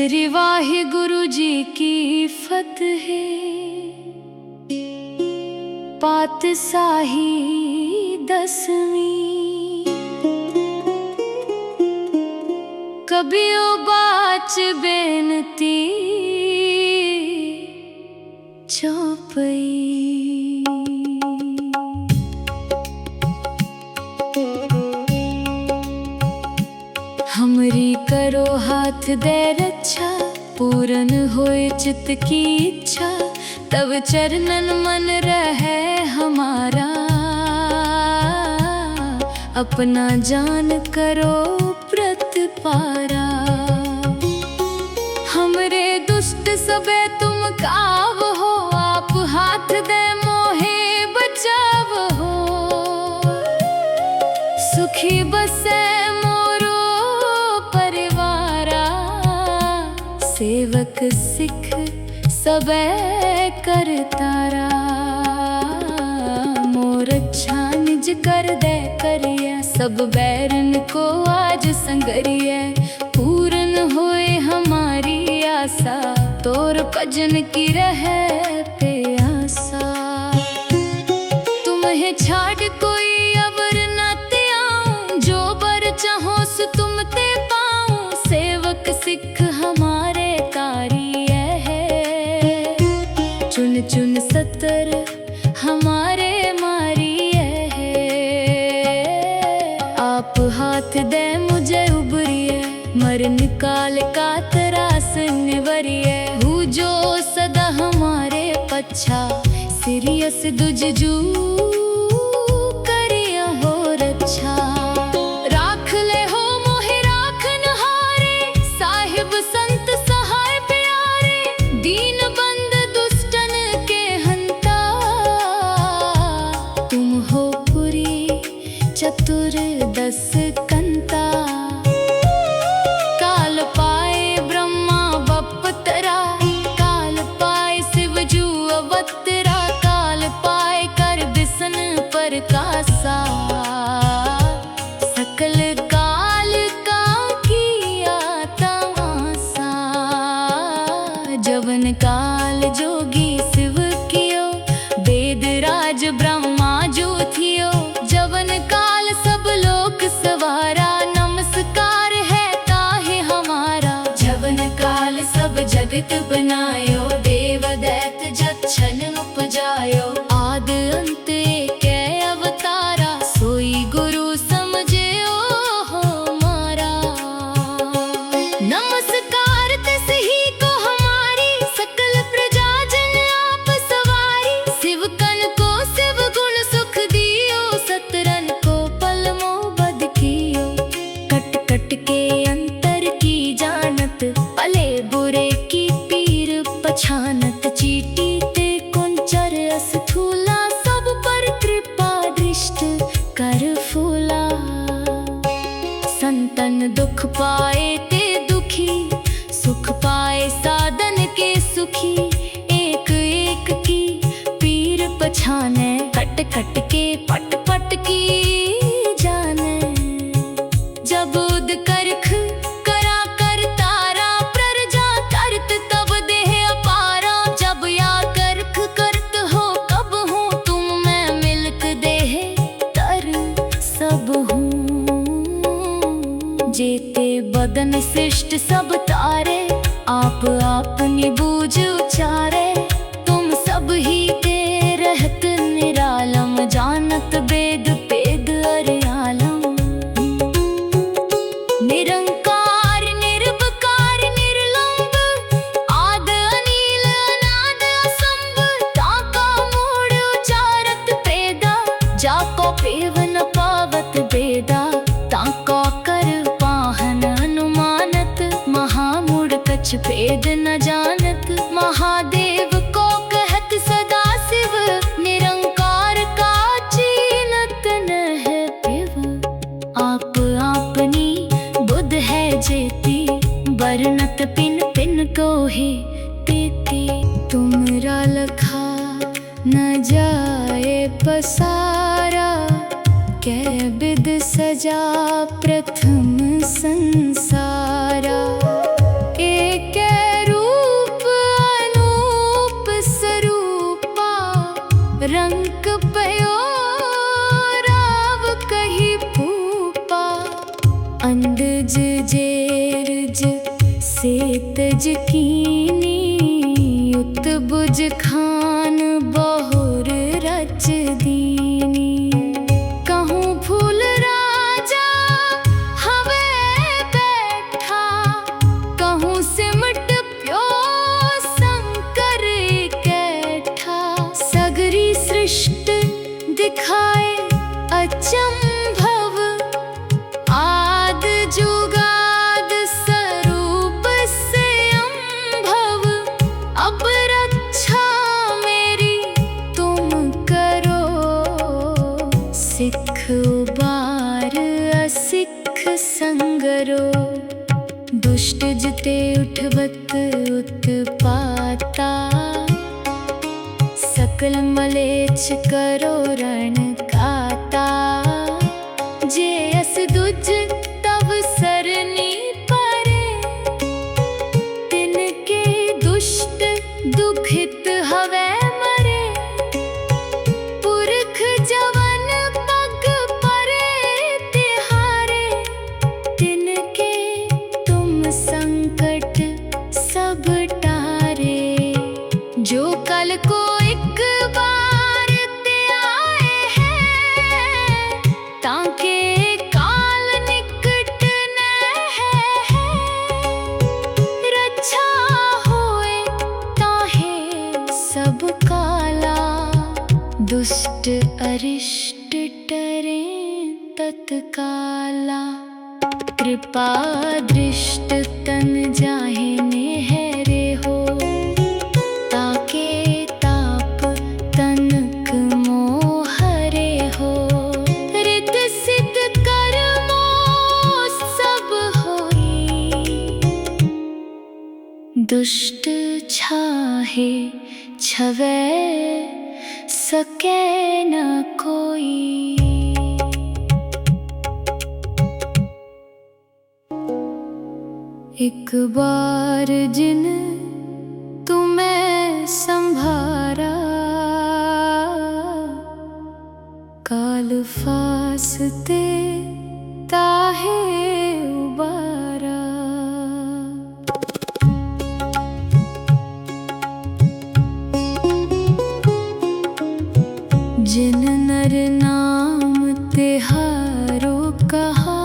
श्री वाहिगुरु जी की फतेह। पातशाही दसवीं। कबियो बाच बेनती चौपई। हमरी करो हाथ दे रक्षा, पूरन होए चित्त की इच्छा। तब चरणन मन रहे हमारा, अपना जान करो प्रतिपारा। हमरे दुष्ट सबे तुम काव हो, आप हाथ दे मोहे बचाव हो। सुखी बसे मोरो परिवारा, सेवक सिख सबे करतारा। मोर अच्छा निज कर दे करिए, सब बैरन को आज संगरिए। पूरन होए हमारी आशा, तोर भजन की रहे प्यासा। तुम्हें छाड़ कोई अवर न त्याऊं, जो बर चाहो सो तुम ते पाऊं। सेवक सिख हमारे कारी चुन चुन सतर हमारे मारिए है। आप हाथ दे मुझे उबरिए, मरण काल का त्रास निवरिए। हूँ जो सदा हमारे पच्छा, सिरियस दुजजू करिया हो रक्षा। राख ले हो मोहे राखन हारे, साहिब संत सहाय प्यारे। दीन चतुर्दश कंता, काल पाए ब्रह्मा बपतरा। काल पाए शिव जू अवतरा, काल पाए कर बिसन प्रकाशा। सकल काल का किया तमाशा, जवन काल जोगी शिव कियो। वेद राज ब्रह्मा जो थियो, जवन काल सब लोक सवारा। नमस्कार है ताहे हमारा, जवन काल सब जगत बनायो। देव दैत जक्षन उपजायो, आद अंत एक अवतारा। सोई गुरु समझियो हो मारा। नमस्कार तिस ही को हमारी, सकल प्रजा जन आप सवारी। शिव कन को शिव गुण सुख दियो, सतरन को पल मो बद कियो। कट कट के अंतर की जानत, भले बुरे की पीर पछानत। चीटी ते कुंचर अस्थूला, सब पर कृपा दृष्ट कर फूला। संतन दुख पाए ते दुखी, सुख पाए साधन के सुखी। एक एक की पीर पछाने, खट खट के पट पट की जाने। जब उद करख करा कर तारा, प्रजा करत तब देह अपारा। जब या करख करत हो कब हूँ, तुम मैं मिलक देह तर सब हूँ। जेते बदन सृष्ट सब तारे, आप अपनी बूझ उचारे। तुम सब ही ते रहत निरालम, जानत वेद वेद अरियालम। निरंकार निर्विकार निर्लंब, आद अनील अनाद असंभ। ताका मूढ़ उचारत पेदा, जाको पेव न पावत बेदा। ताका कर पाहन अनुमानत, महामूढ़ कछ भेद न जानत। महादेव को कहत सदा शिव, निरंकार का चीनत न है पिव। आप आपनी बुध है जेती, बरनत पिन पिन को ही तेती। तुमरा लखा न जाए पसारा, कै बिद सजा प्रथम संसारा। एक कलंक पयो राव कही पूपा अंदज जेरज सेतज कीनी उत्बुज खान बहुर रच दीनी कहूँ फूल राजा हवे बैठा कहूँ सिमट प्यो शंकर कैठा सगरी सृष्टि दिखाए अचंभव आद जुगाद स्वरूप से अम्भव अब रक्षा मेरी तुम करो सिख उबार असिख संगरो दुष्ट जिते उठवत उत्पाता सकल मलेच्छ करो रण काता जे अस दुज तब सरनी परे तिनके दुष्ट दुखित हवे मरे पुरख जवन पग परे तिहारे तिनके तुम संकट सब टारे जो कल को एक बार ते आए हैं ताके काल निकट न है रक्षा होए ताहे सब काला दुष्ट अरिष्ट टरे तत्काला कृपा दृष्ट तन जाहे नेहरे हो ताके ताप तनक मोहरे हो रित सिद्ध कर्मो सब होई दुष्ट छाहे छवै सके न कोई एक बार जिन तुम्हें संभारा काल फासते ताहे उबारा जिन नर नाम तिहारो कहा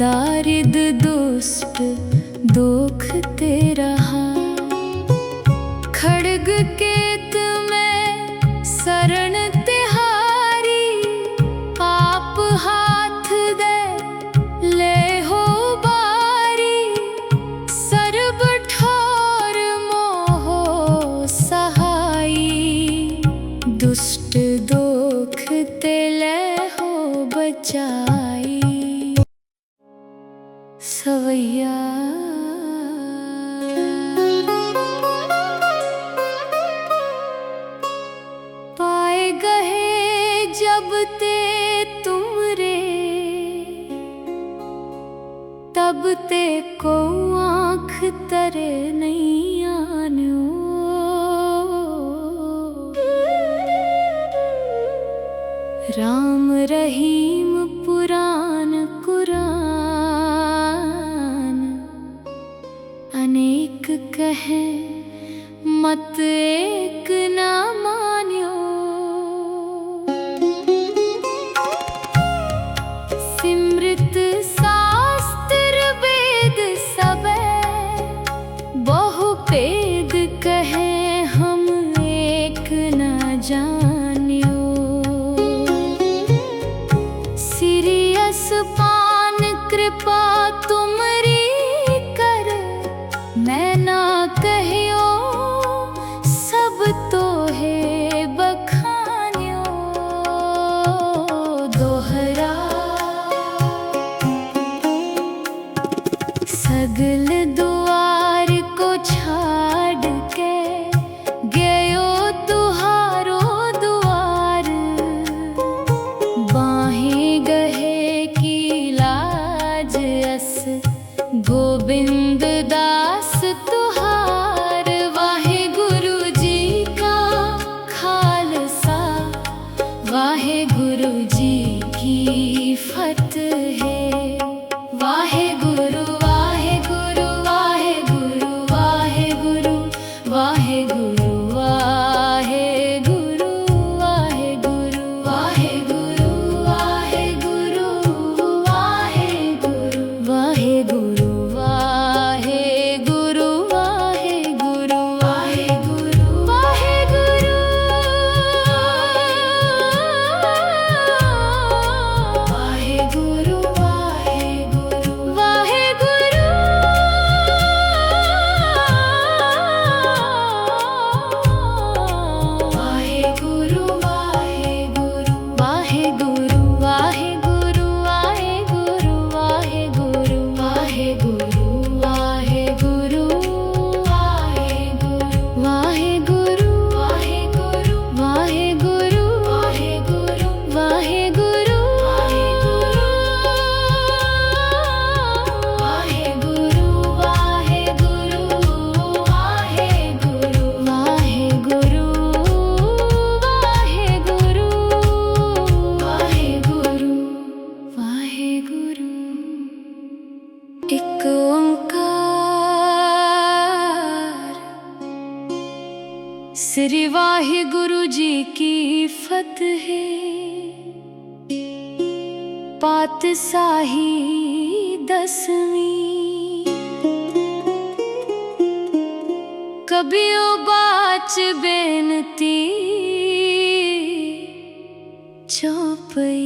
दारिद दुष्ट दुख ते रहा खड्ग केत में शरण तिहारी पाप हाथ दे ले हो बारी सर्ब ठोर मोहो सहाई दुष्ट दुख ते ले हो बचाई सवैया पाए गहे जब ते तुमरे तब ते को आँख तरे नहीं आन्यो राम रहीम पुराण कुरान अनेक कहे मत एक न मान्यो सिमृत शास्त्र वेद सबे बहु भेद कहे हम एक न जान्यो सिरियस पान कृपा तुमरी कर मैं ना कहियो सब तो है बखान्यो दोहरा सगल दुआर को छाड़ के गयो तुहारो वाहे गुरु जी की फतह, पातशाही 10वीं। कबियो बाच बेनती चौपई।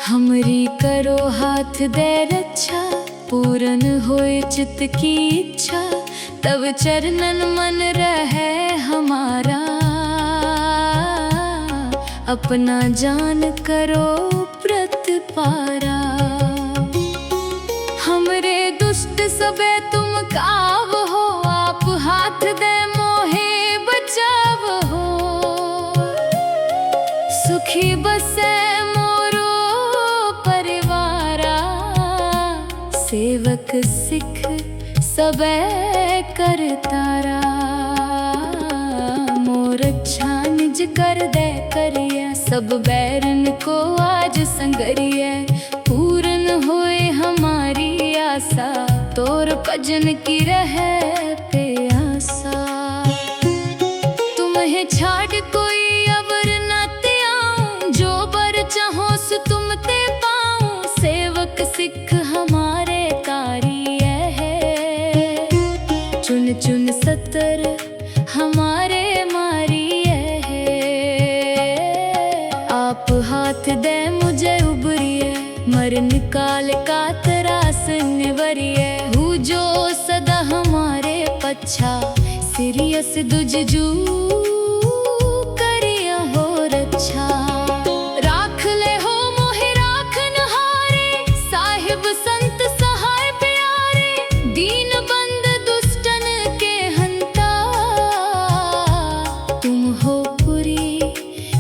हमरी करो हाथ दे रक्षा, पूरन होए चित्त की इच्छा। तब चरणन मन रहे हमारा, अपना जान करो प्रतिपारा। हमरे दुष्ट सबे तुम काव हो, आप हाथ दे मोहे बचाव हो। सुखी बसे मोरो परिवारा, सेवक सिख सबे करतारा। मोर अच्छा निज कर दे करिए, सब बैरन को आज संगरिए। पूर्ण होए हमारी आशा, तोर भजन की रहे प्यासा। तुम्हें छाड़ कोई अवर न त्याऊं, जो बर चाहो सो तुम ते पाऊं। सेवक सिख हमारे कार्य है, चुन चुन सतर हमारे मारिए है। आप हाथ दे मुझे उबरिए, मरण काल का त्रास निवरिए। हूँ जो सदा हमारे पच्छा, सीरियस दुजजू करिया हो रक्षा। राख ले हो मोहे राखन हारे, साहिब संत सहाय प्यारे। दीन बंद दुष्टन के हंता, तुम हो पुरी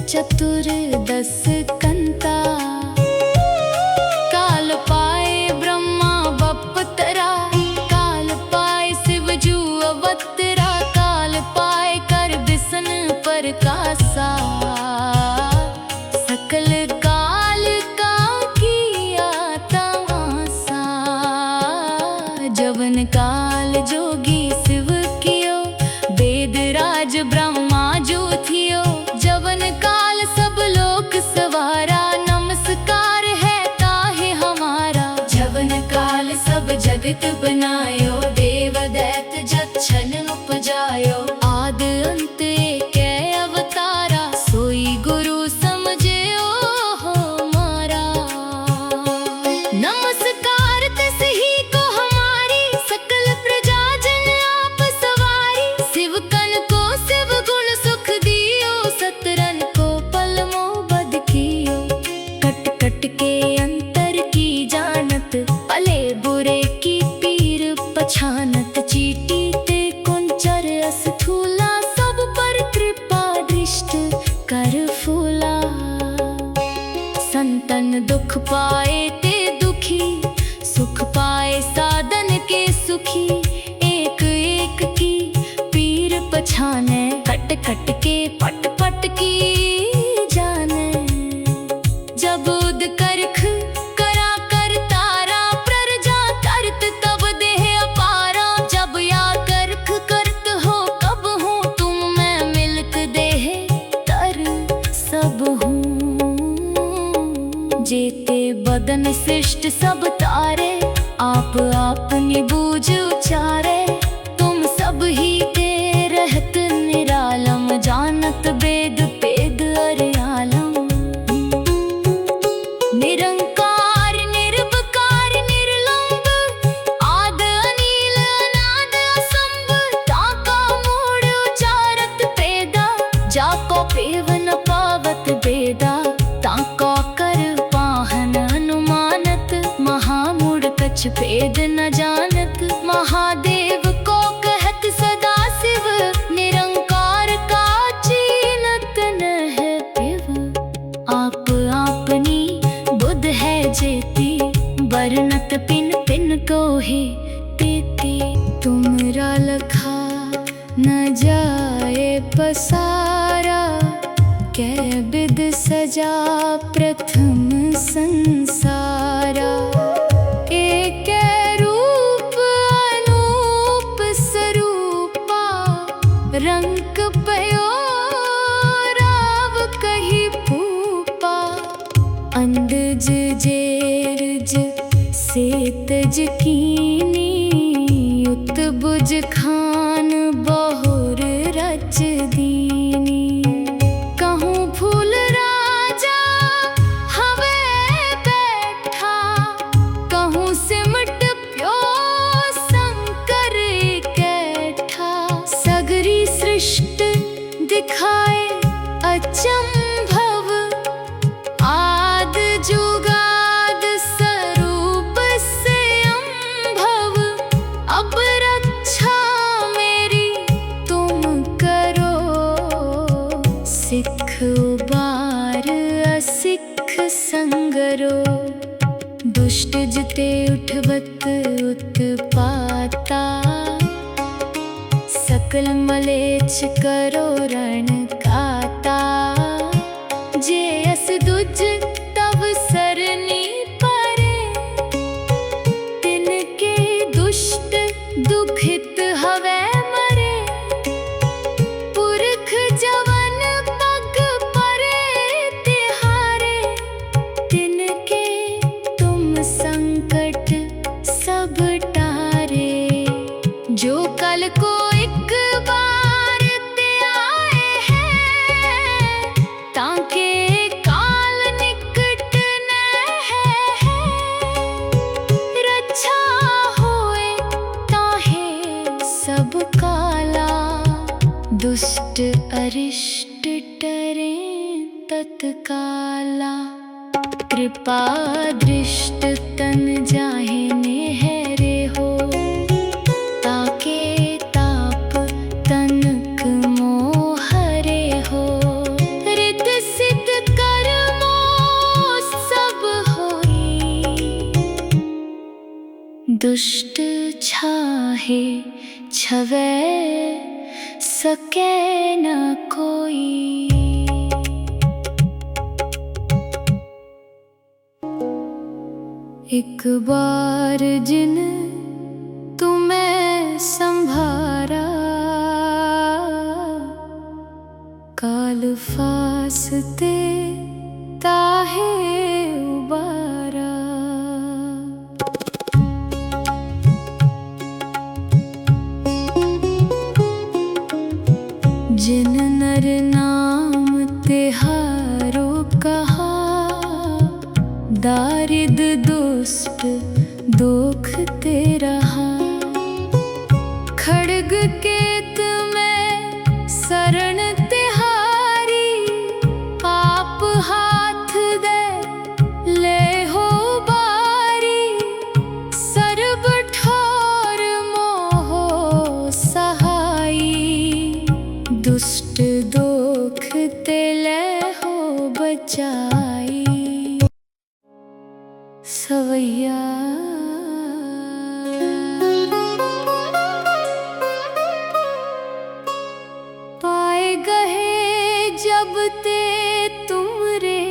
चतुर 10 कंता। काल पाए ब्रह्मा बपतरा, काल पाए शिव जू अवतरा। काल पाए कर बिसन प्रकाशा, सकल काल का किया तमाशा। जवन काल जोगी शिव कियो, वेद राज ब्रह्मा जो थियो। जवन काल सब लोक सवारा, नमस्कार है ताहे हमारा। जवन काल सब जगत बनायो, देव दैत जक्षन उपजायो। आद अंत एक अवतारा, सोई गुरु समझियो हो मारा। नमस्कार तिस ही को हमारी, सकल प्रजा जन आप सवारी। शिव कन को शिव गुण सुख दियो, सतरन को पल मोह बद कियो। कट कट के अंतर की जानत, भले बुरे की पीर पछानत। चीटी ते कुंचर अस्थूला, सब पर कृपा दृष्ट कर फूला। संतन दुख पाए ते दुखी, सुख पाए साधन के सुखी। एक एक की पीर पछाने, कट कट के पट पट की जाने। जब उद करख करा कर तारा, प्रजा करत तब देह अपारा। जब या करख करत हो कब हूँ, तुम मैं मिलक देह तर सब हूँ। जेते बदन सृष्ट सब तारे, आप अपनी बूझ उचारे। तुम सब ही के रहत निरालम, जानत वेद वेद अर्यालम। निरंकार निर्विकार निर्लंब, आद अनील अनाद असंभ। ताका मूढ़ उचारत पेदा, जाको पेव न पावत बेदा। ताका कर पाहन अनुमानत, महामूढ़ कछ भेद न जानत। महादेव को कहत सदा शिव, निरंकार का चीनत न है पिव। आप आपनी बुध है जेती, बरनत पिन पिन को ही तेती। तुमरा लखा न जाए पसारा, कै बिद सजा प्रथम संसारा। एक रूप बुझ कीनी उत बुझ खान बहुर रच दीनी। कहूँ फूल राजा हवे बैठा, कहूँ सिमट प्यो शंकर कैठा। सगरी सृष्टि दिखाए अचंभव, आद जुगाद स्वरूप से अम्भव। अब रक्षा मेरी तुम करो, सिख उबार असिख संगरो। दुष्ट जिते उठबत उत्पाता, सकल मलेच्छ करो रण काता। जे अस दुज तब सरनी परे, तिनके दुष्ट दुखित हवै मरे। पुरख जवन पग परे तिहारे, तिनके तुम संकट सब टारे। जो कल को एक बार ते आए हैं, ताके काल निकट न है। रक्षा होए ताहे सब काला, दुष्ट अरिष्ट टरे तत्काला। कृपा दृष्ट तन जाहे नेहरे हो, ताके ताप तनक मोहरे हो। रिद्ध सिद्ध कर्मो सब होई, दुष्ट छाहे छवै सके न कोई। एक बार जिन तुम्हें संभारा, काल फासते ताहे उबारा। जिन नर नाम तिहारो कहा, दारिद दुष्ट दुख ते रहा। खड्ग केत में शरण तिहारी, आप हाथ दे ले हो बारी। सर्ब ठोर मोहो सहाई, दुष्ट दुख ते ले हो बचाई। सवैया पाए गहे जब ते तुमरे,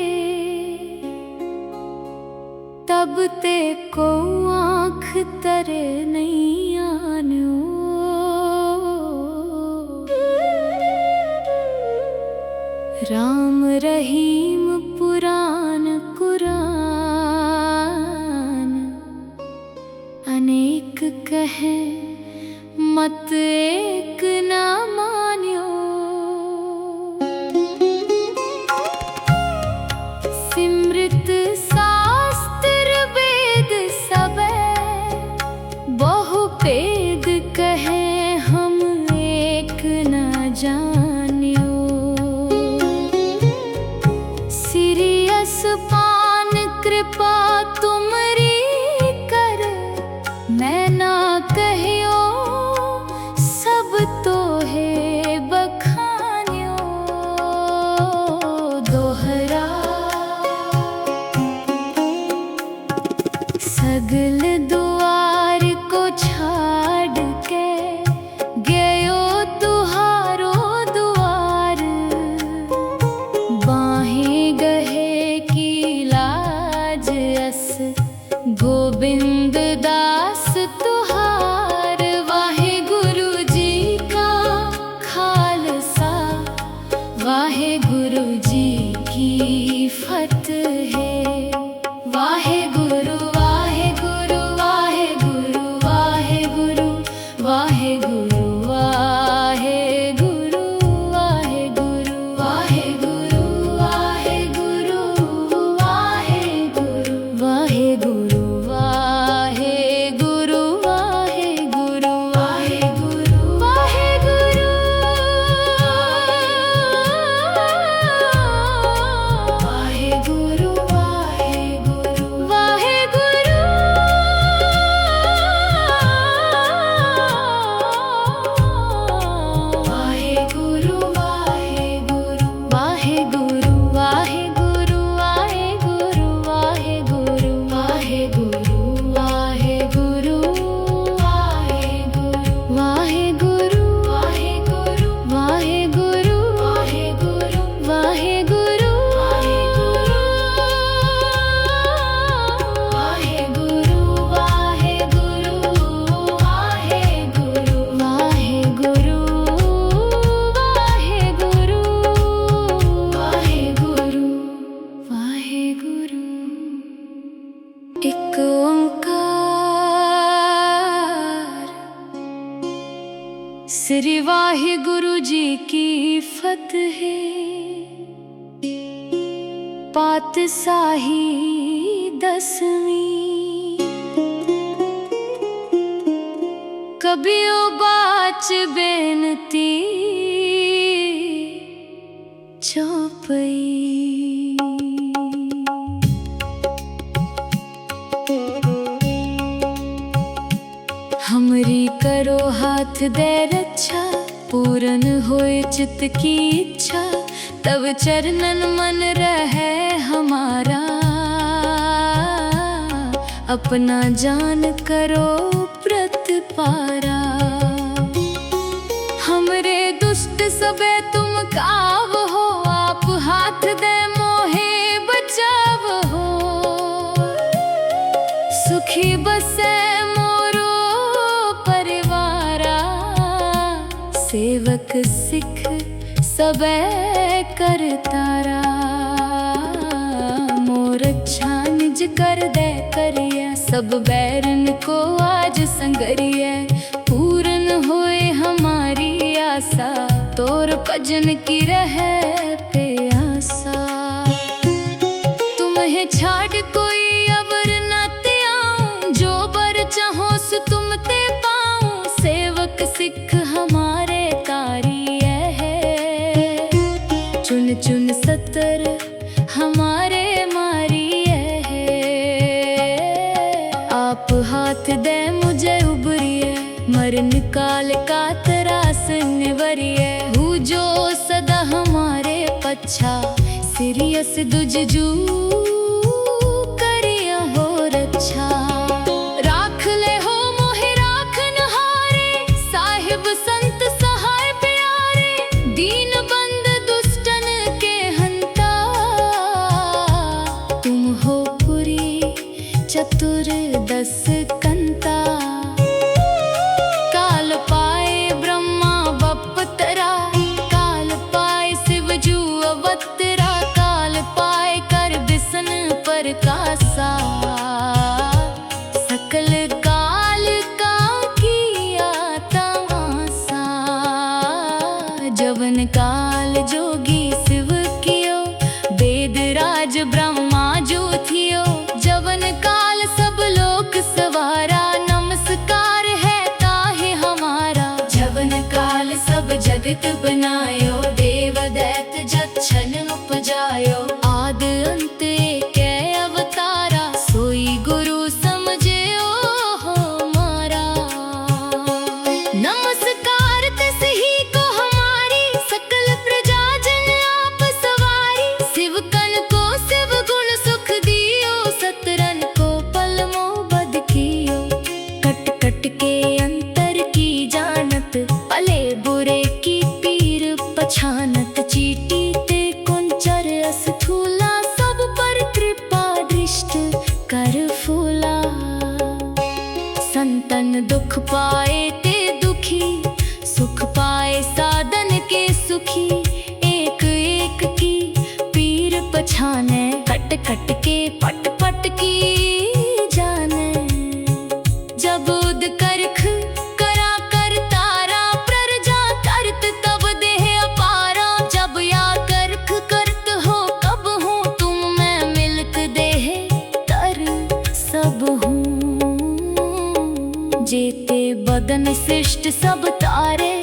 तब ते को आँख तरे नहीं आन्यो। राम रहीम पुराण कुरान, अनेक कहे मत एक न मान्यो। सिमृत शास्त्र वेद सबे, बहु भेद कहे हम एक न जान्यो। सिरियस पान कृपा तुमरी कर, मैं ना कहियो सब तो है श्री वाहिगुरु जी की फतह, पातशाही 10वीं। कबियो बाच बेनती चौपई। हमरी करो हाथ दे रक्षा, पूरन होए चित्त की इच्छा। तब चरणन मन रहे हमारा, अपना जान करो प्रतिपारा। हमरे दुष्ट सबे तुम काव हो, आप हाथ दे मोहे बचाव हो। सुखी बसे सेवक सिख सबे करतारा। मोर अच्छा निज कर दे करिए, सब बैरन को आज संगरिए। पूरन होए हमारी आशा, तोर भजन की रहे प्यासा। तुम्हें छाड़ कोई अवर न ते आऊं, जो बर चाहो सो तुम ते पाऊं। सेवक सिख हमारे चुन चुन सतर हमारे मारिए है। आप हाथ दे मुझे उबरिए, मरण काल का त्रास निवरिए। हूँ जो सदा हमारे पच्छा, सिरियस दुजजू करिया हो रक्षा। राख ले हो मोहे राखन हारे, साहिब संत सहाय प्यारे। दीन चतुर्दश कंता, काल पाए ब्रह्मा बपतरा। काल पाए शिवजू अवतरा, काल पाए कर बिसन प्रकाशा। सकल काल का किया तमाशा, जवन काल जोगी शिव कियो। वेद राज ब्रह्मा जो थियो, जवन काल सब लोक सवारा। नमस्कार है ताहे हमारा, जवन काल सब जगत बनायो। देव दैत जच्छन उपजायो, आद अंत एक अवतारा। सोई गुरु समझियो हमारा। नमस्कार तिस ही को हमारी, सकल प्रजा जन आप सवारी। शिव कन को शिव गुण सुख दियो, सतरन को पल मोह बद कियो। कट कट के अंतर की जानत, भले बुरे की पीर पछानत। चीटी ते कुंचर अस्थूला, सब पर कृपा दृष्ट कर फूला। संतन दुख पाए ते दुखी, सुख पाए साधन के सुखी। एक एक की पीर पछाने, कट कट के पट पट की जाने। जब उद करख करा कर तारा, प्रजा तरत तब देह अपारा। जब या करख करत हो कब हूँ, तुम मैं मिलक देह तर सब हूँ। जेते बदन सृष्ट सब तारे,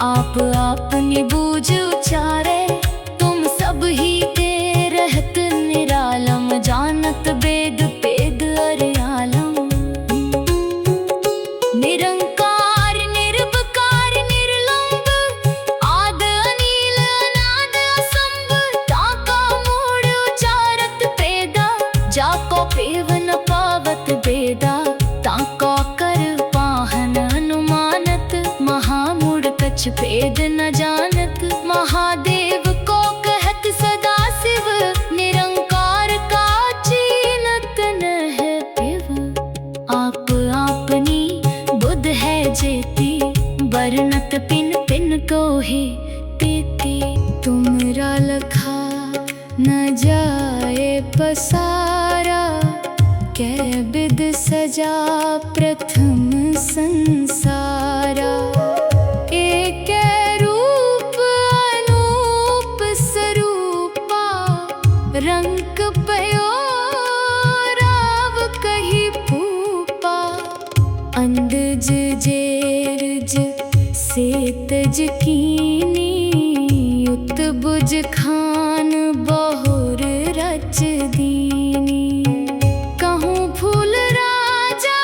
आप अपनी बूझ उचारे। तुम सब ही के रहत निरालम, जानत वेद वेद अर्यालम। निरंकार निर्विकार निर्लंब, आद अनील अनाद असंभ। ताका मूढ़ उचारत पेदा, जाको पेव न पावत बेदा। ताका कर पाहन अनुमानत, महामूढ़ कछ भेद न जानत। महादेव को कहत सदा शिव, निरंकार का चीनत न है पिव। आप आपनी बुध है जेती, बरनत पिन पिन को ही तीती। तुमरा लखा न जाए पसारा, कै बिद सजा प्रथम संसारा। एक तेज कीनी उत बुझ खान बहुर रच दीनी। कहूँ फूल राजा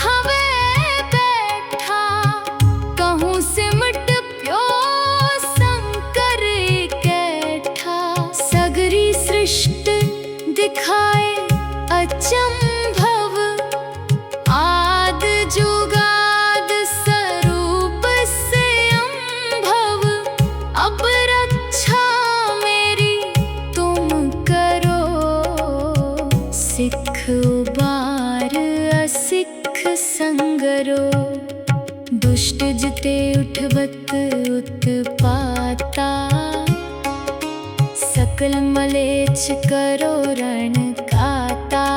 हवे बैठा, कहूँ सिमट प्यो शंकर कैठा। सगरी सृष्टि दिखाए अचंभव, आद जुगाद स्वरूप से अम्भव। अब रक्षा मेरी तुम करो, सिख उबार असिख संगरो। दुष्ट जिते उठवत उत्पाता, सकल मलेच्छ करो रण काता।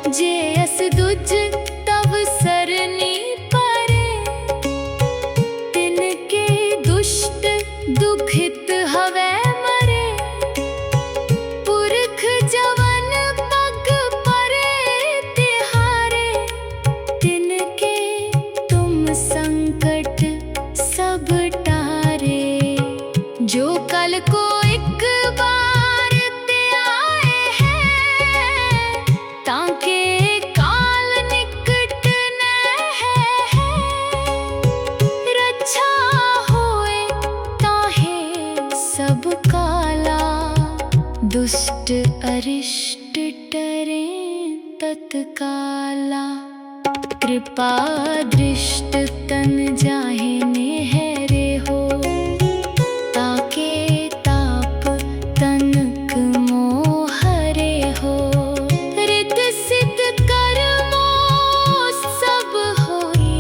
जे अस दुज तव सरनी परे, तिनके दुष्ट दुखित हवै मरे। पुरख जवन पग परे तिहारे, तिनके तुम संकट सब टारे। जो कल को एक बार ते आए हैं, ताके काल निकट न है। रक्षा होए ताहे सब काला, दुष्ट अरिष्ट टरे तत्काला। कृपा दृष्ट तन जाहे नेहरे हो, ताके ताप तनक मोहरे हो। रित सिद्ध कर्मो सब होई,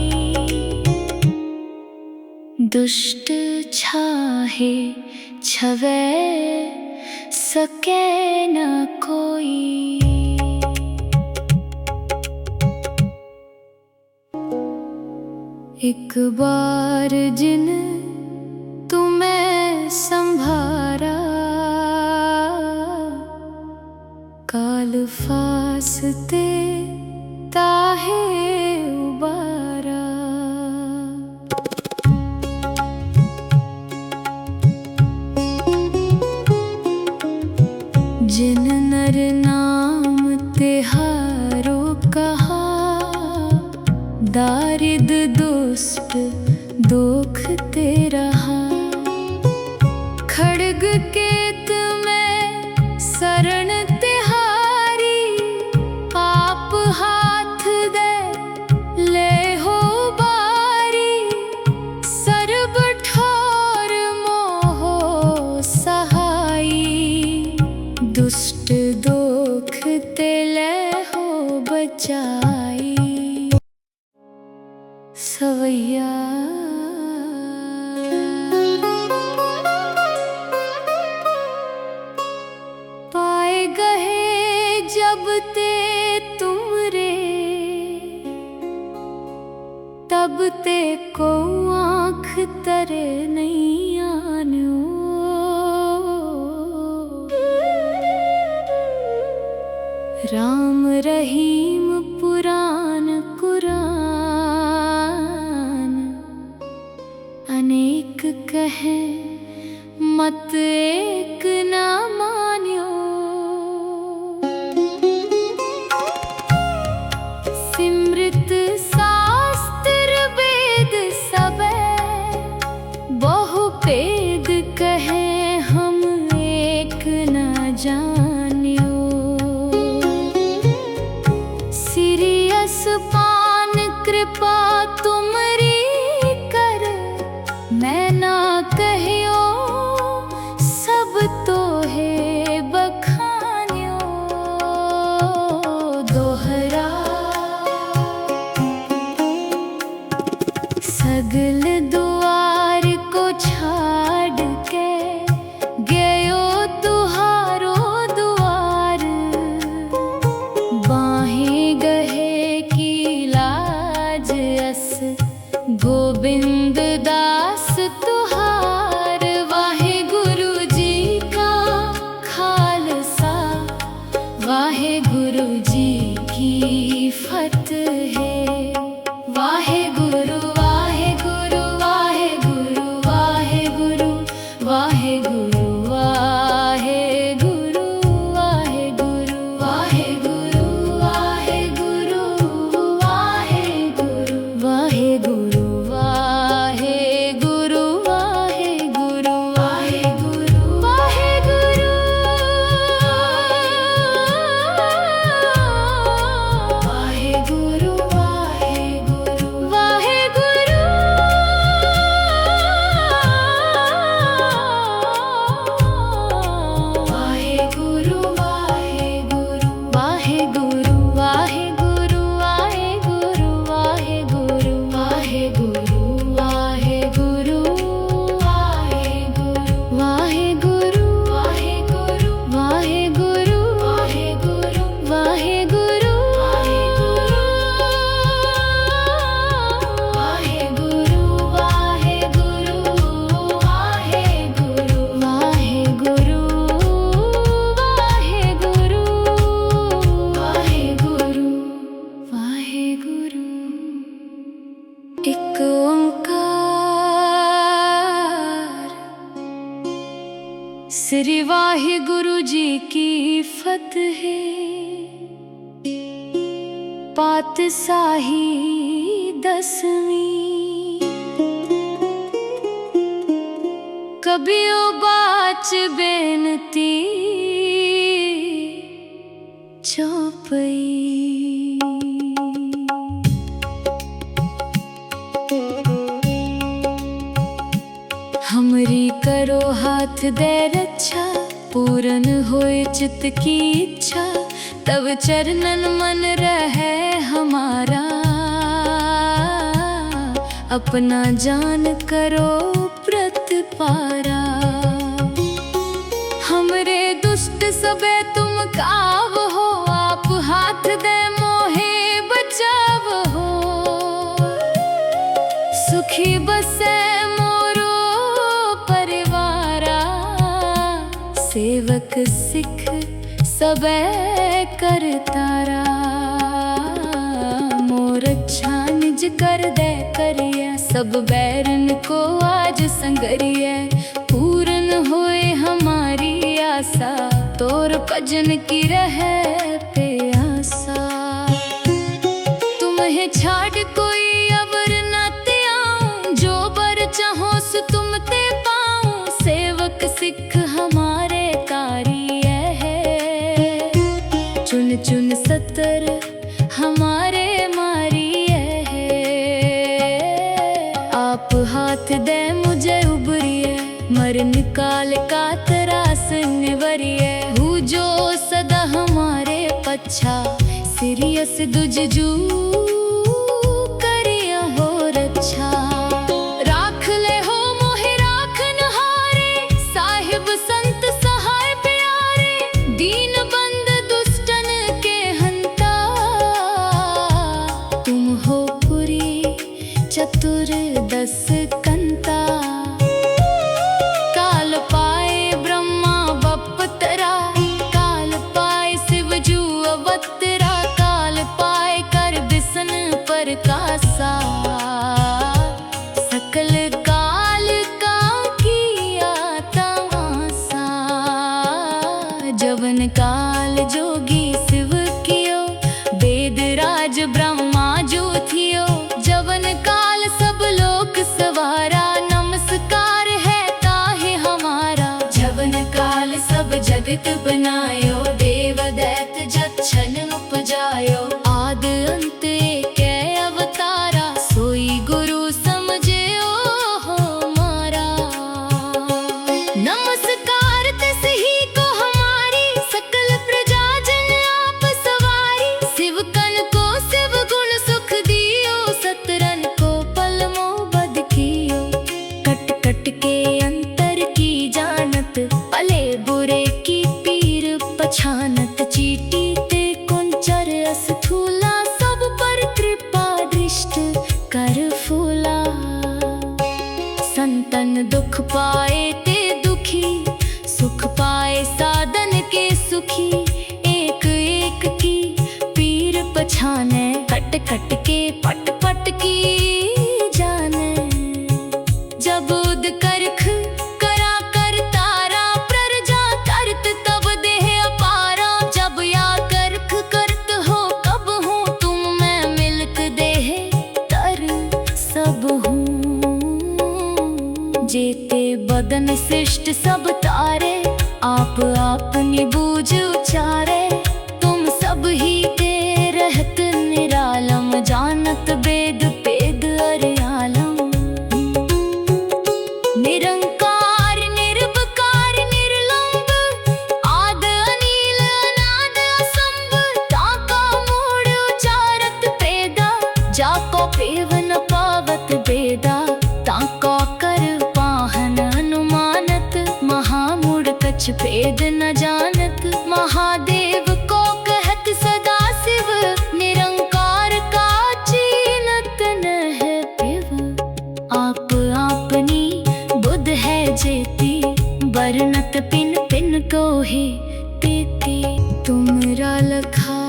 दुष्ट छाहे छवै सके न कोई। एक बार जिन तुम्हें संभारा, काल फासते ताहे उबारा। जिन नर नाम तिहारो कहा, दारिद दुष्ट दुख ते रहा। खड्ग केत में शरण तिहारी, आप हाथ दे ले हो बारी। सर्ब ठोर मोहो सहाई, दुष्ट दुख ते ले हो बचाई। सवैया पाए गहे जब ते तुमरे, तब ते को आँख तरे नहीं आन्यो। राम रहीम पुराण कुरान, अनेक कहे मत एक न मान्यो। सिमृत शास्त्र वेद सबे, बहु भेद कहे हम एक न जान्यो। सिरियस पान कृपा तुमरी कर, मैं ना कहियो सब तो है बखान्यो। दोहरा सगल द्वार को छाड़ के, गयो तुहारो द्वार। बाहें गहे की लाज अस, गोविंद दास तुहार। वाहे गुरु जी का खालसा, वाहे गुरु जी की फतेह। वाहे गुरु वाहे गुरु वाहे एक ओंकार। श्री वाहिगुरु जी की फतेह। पातशाही दसवीं। कबियो बाच बेनती चौपई। हमरी करो हाथ दे रक्षा, पूरन होए चित्त की इच्छा। तब चरणन मन रहे हमारा, अपना जान करो प्रतिपारा। हमरे दुष्ट सबे तुम काव हो, आप हाथ दे मोहे बचाव हो। सुखी बसे मोरो परिवारा, सेवक सिख सबे करतारा। मोर अच्छा निज कर दे करिए, सब बैरन को आज संगरिए। पूरन होए हमारी आशा, तोर भजन की रहे प्यासा। तुम्हें छाड़ कोई अवर न त्याऊं, जो बर चाहो सो तुम ते पाऊं। सेवक सिख हमारे कारी चुन चुन सतर हमारे मारिए है। आप हाथ दे मुझे उबरिए, मर निकाल का तरास निवरिए। हूँ जो सदा हमारे पच्छा, सीरियस दुजजू करिया हो रक्षा। राख ले हो मोहे राखन हारे, साहिब संत सहाय प्यारे। दीन बंद दुष्टन के हंता, तुम हो पुरी चतुर्दश कंता। काल पाए ब्रह्मा बपतरा, काल पाए शिवजू अवतरा। काल पाए कर बिसन प्रकाशा, सकल काल का किया तमाशा। जवन काल जोगी शिव कियो, वेद राज ब्रह्मा जो थियो। जवन काल सब लोक सवारा, नमस्कार है ताहे हमारा। जवन काल सब जगत बनायो, देव दैत जच्छन उपजायो। आद अंत एक अवतारा, सोई गुरु समझियो हमारा। नमस्कार तिस ही को हमारी, सकल प्रजा जन आप सवारी। शिव कन को शिव गुण सुख दियो, सतरन को पलमो बद कियो। कट कट के अंतर की जानत, भले बुरे की पीर पछानत। चीटी ते कुंचर अस्थूला, सब पर कृपा दृष्ट कर फूला। संतन दुख पाए ते दुखी, सुख पाए साधन के सुखी। एक एक की पीर पछाने, कट कट के पट पट की जाने। जब उद करख करा कर तारा, प्रजा करत तब देह अपारा। जब या करख करत हो कब हूँ, तुम मैं मिलक देह तर सब हूँ। जेते बदन शिष्ट सब तारे, आप अपनी बूझ उचारे। तुम सब ही के रहत निरालम, जानत वेद पेद अरियालम। निरंकार निरवकार निर्लंब, आद अनील अनाद असंभ। ताका मूढ़ उचारत पेदा, जाको पेवन पावत बेदा। ताका कर पाहन अनुमानत, महामूढ़ कछ भेद न जानत। महादेव को कहत सदा शिव, निरंकार का चीनत न है पिव। आप आपनी बुध है जेती, बरनत पिन पिन को ही तेती। तुमरा लखा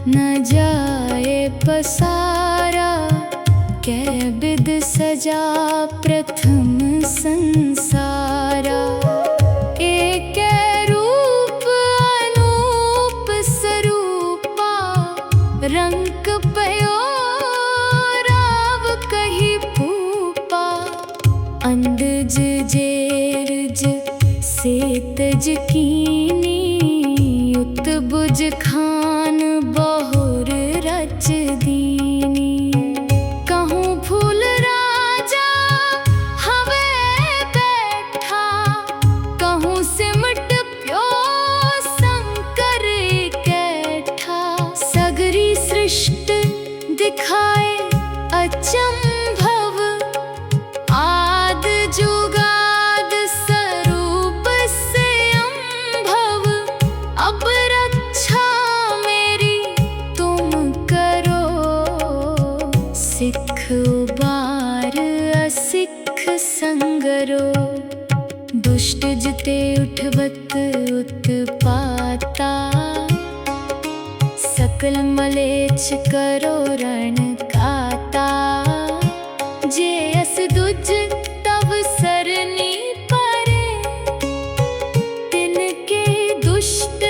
न जाए पसारा, कह बिद सजा प्रथम संसारा। एक रूप अनूप स्वरूपा, रंग पयो राव कही भूपा। अंदज जेरज सेतज कीनी, उत्बुज खान बहुर रच दीनी। कहूँ फूल राजा हवे बैठा, कहूँ सिमट प्यो शंकर कैठा। सगरी सृष्टि दिखाए अचंभव, आद जुगाद स्वरूप से अम्भव। अब रक्षा मेरी तुम करो, सिख उबार असिख संगरो। दुष्ट जिते उठबत उत्पाता, सकल मलेच्छ करो रण काता। जे अस दुज तब सरनी परे, तिनके दुष्ट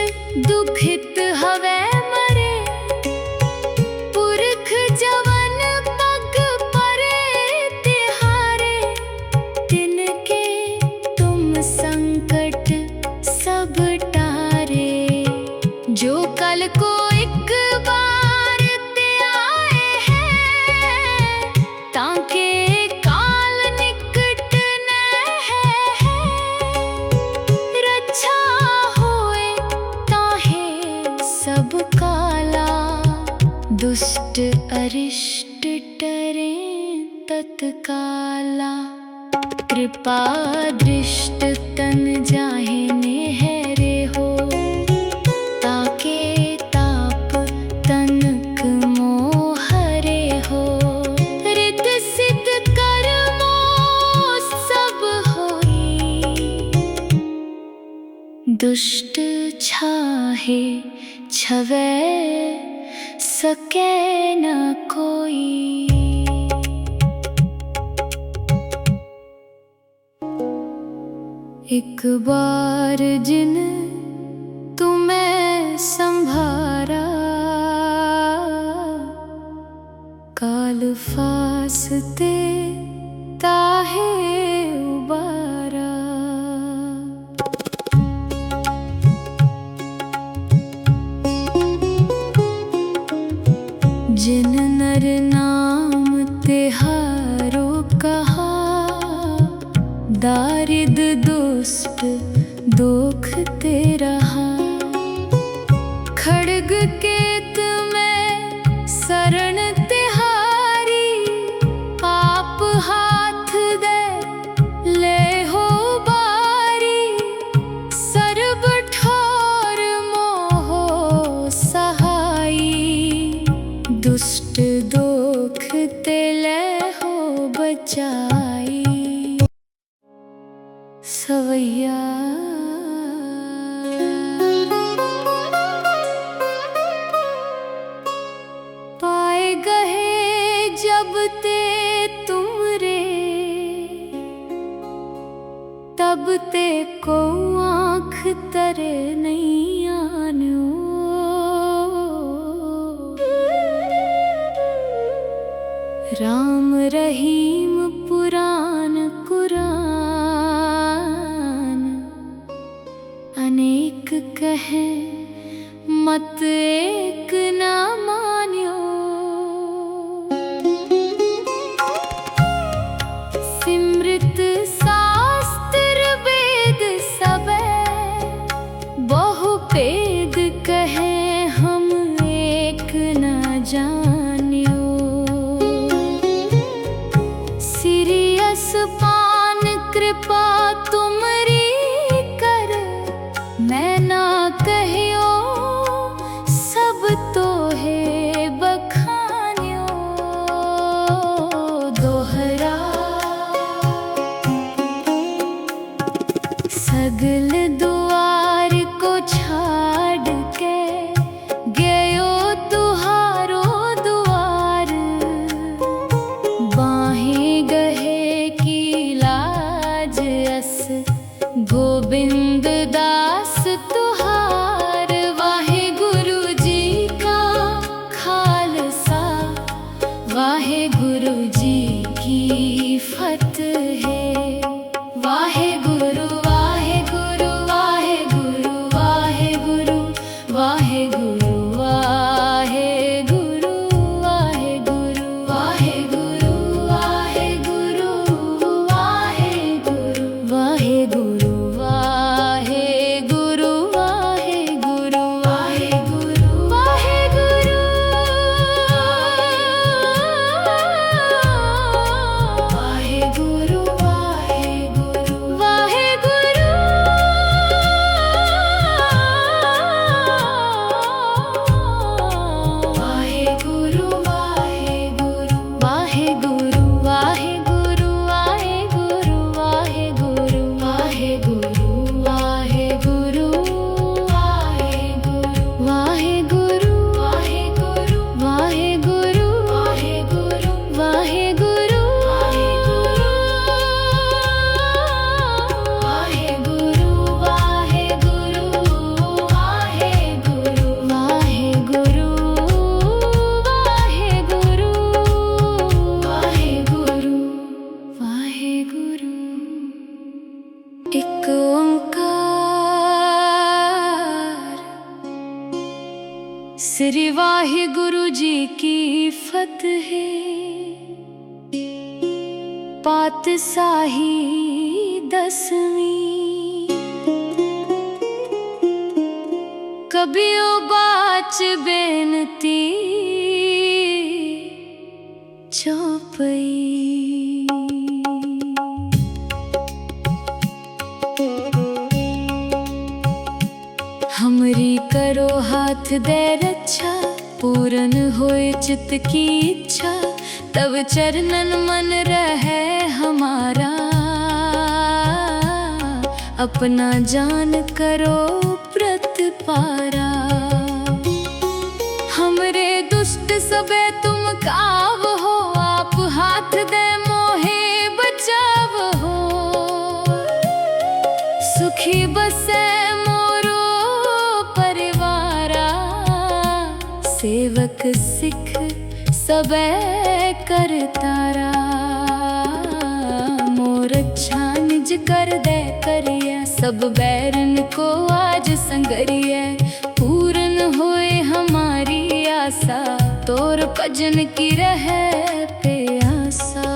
दुखित हवे मरे। पुरख जवन पग परे तिहारे, तिनके तुम संकट सब टारे। जो कल को एक बार ते आए हैं, ताके काल निकट न है। रक्षा होए ताहे सब काला, दुष्ट अरिष्ट टरे तत्काला। कृपा दृष्ट तन जाहे नेहरे हो, ताके ताप तनक मोहरे हो। रित सिद्ध कर्मो सब होई, दुष्ट छाहे छवै सके न कोई। एक बार जिन तुम्हें संभारा, काल फासते ताहे उबारा। जिन नर नाम तिहारो कहा, दारिद दुष्ट दुख ते रहा। खड्ग केत में शरण तिहारी, पाप हाथ दे ले हो बारी। सर्ब ठोर मोहो सहाई, दुष्ट दुख ते ले हो बचाई। सवैया पाए गहे जब ते तुमरे, तब ते को आँख तरे नहीं आन्यो। राम रहीम पुराण कुरान, अनेक कहे मत एक न मान्यो। सिमृत शास्त्र वेद सबे, बहु भेद कहे हम एक न जान्यो। सिरियस पान कृपा तुमरी कर, मैं ना कहियो सब तो है बखान्यो। दोहरा सगल द्वार को छाड़ के, गयो तुहारो द्वार। श्री वाहिगुरु जी की फतेह। पातशाही 10वीं। कबियो बाच बेनती चौपई। हमरी करो हाथ दे रक्षा, पूर्ण होए चित्त की इच्छा। तब चरणन मन रहे हमारा, अपना जान करो प्रतिपारा। हमरे दुष्ट सबे तुम काव हो, आप हाथ दे मोहे बचाव हो। सुखी बसे मोरो परिवारा, सेवक सिख सबे करतारा। मोर अच्छा निज कर दे करिए, सब बैरन को आज संगरिए। पूर्ण होए हमारी आशा, तोर भजन की रहे प्यासा।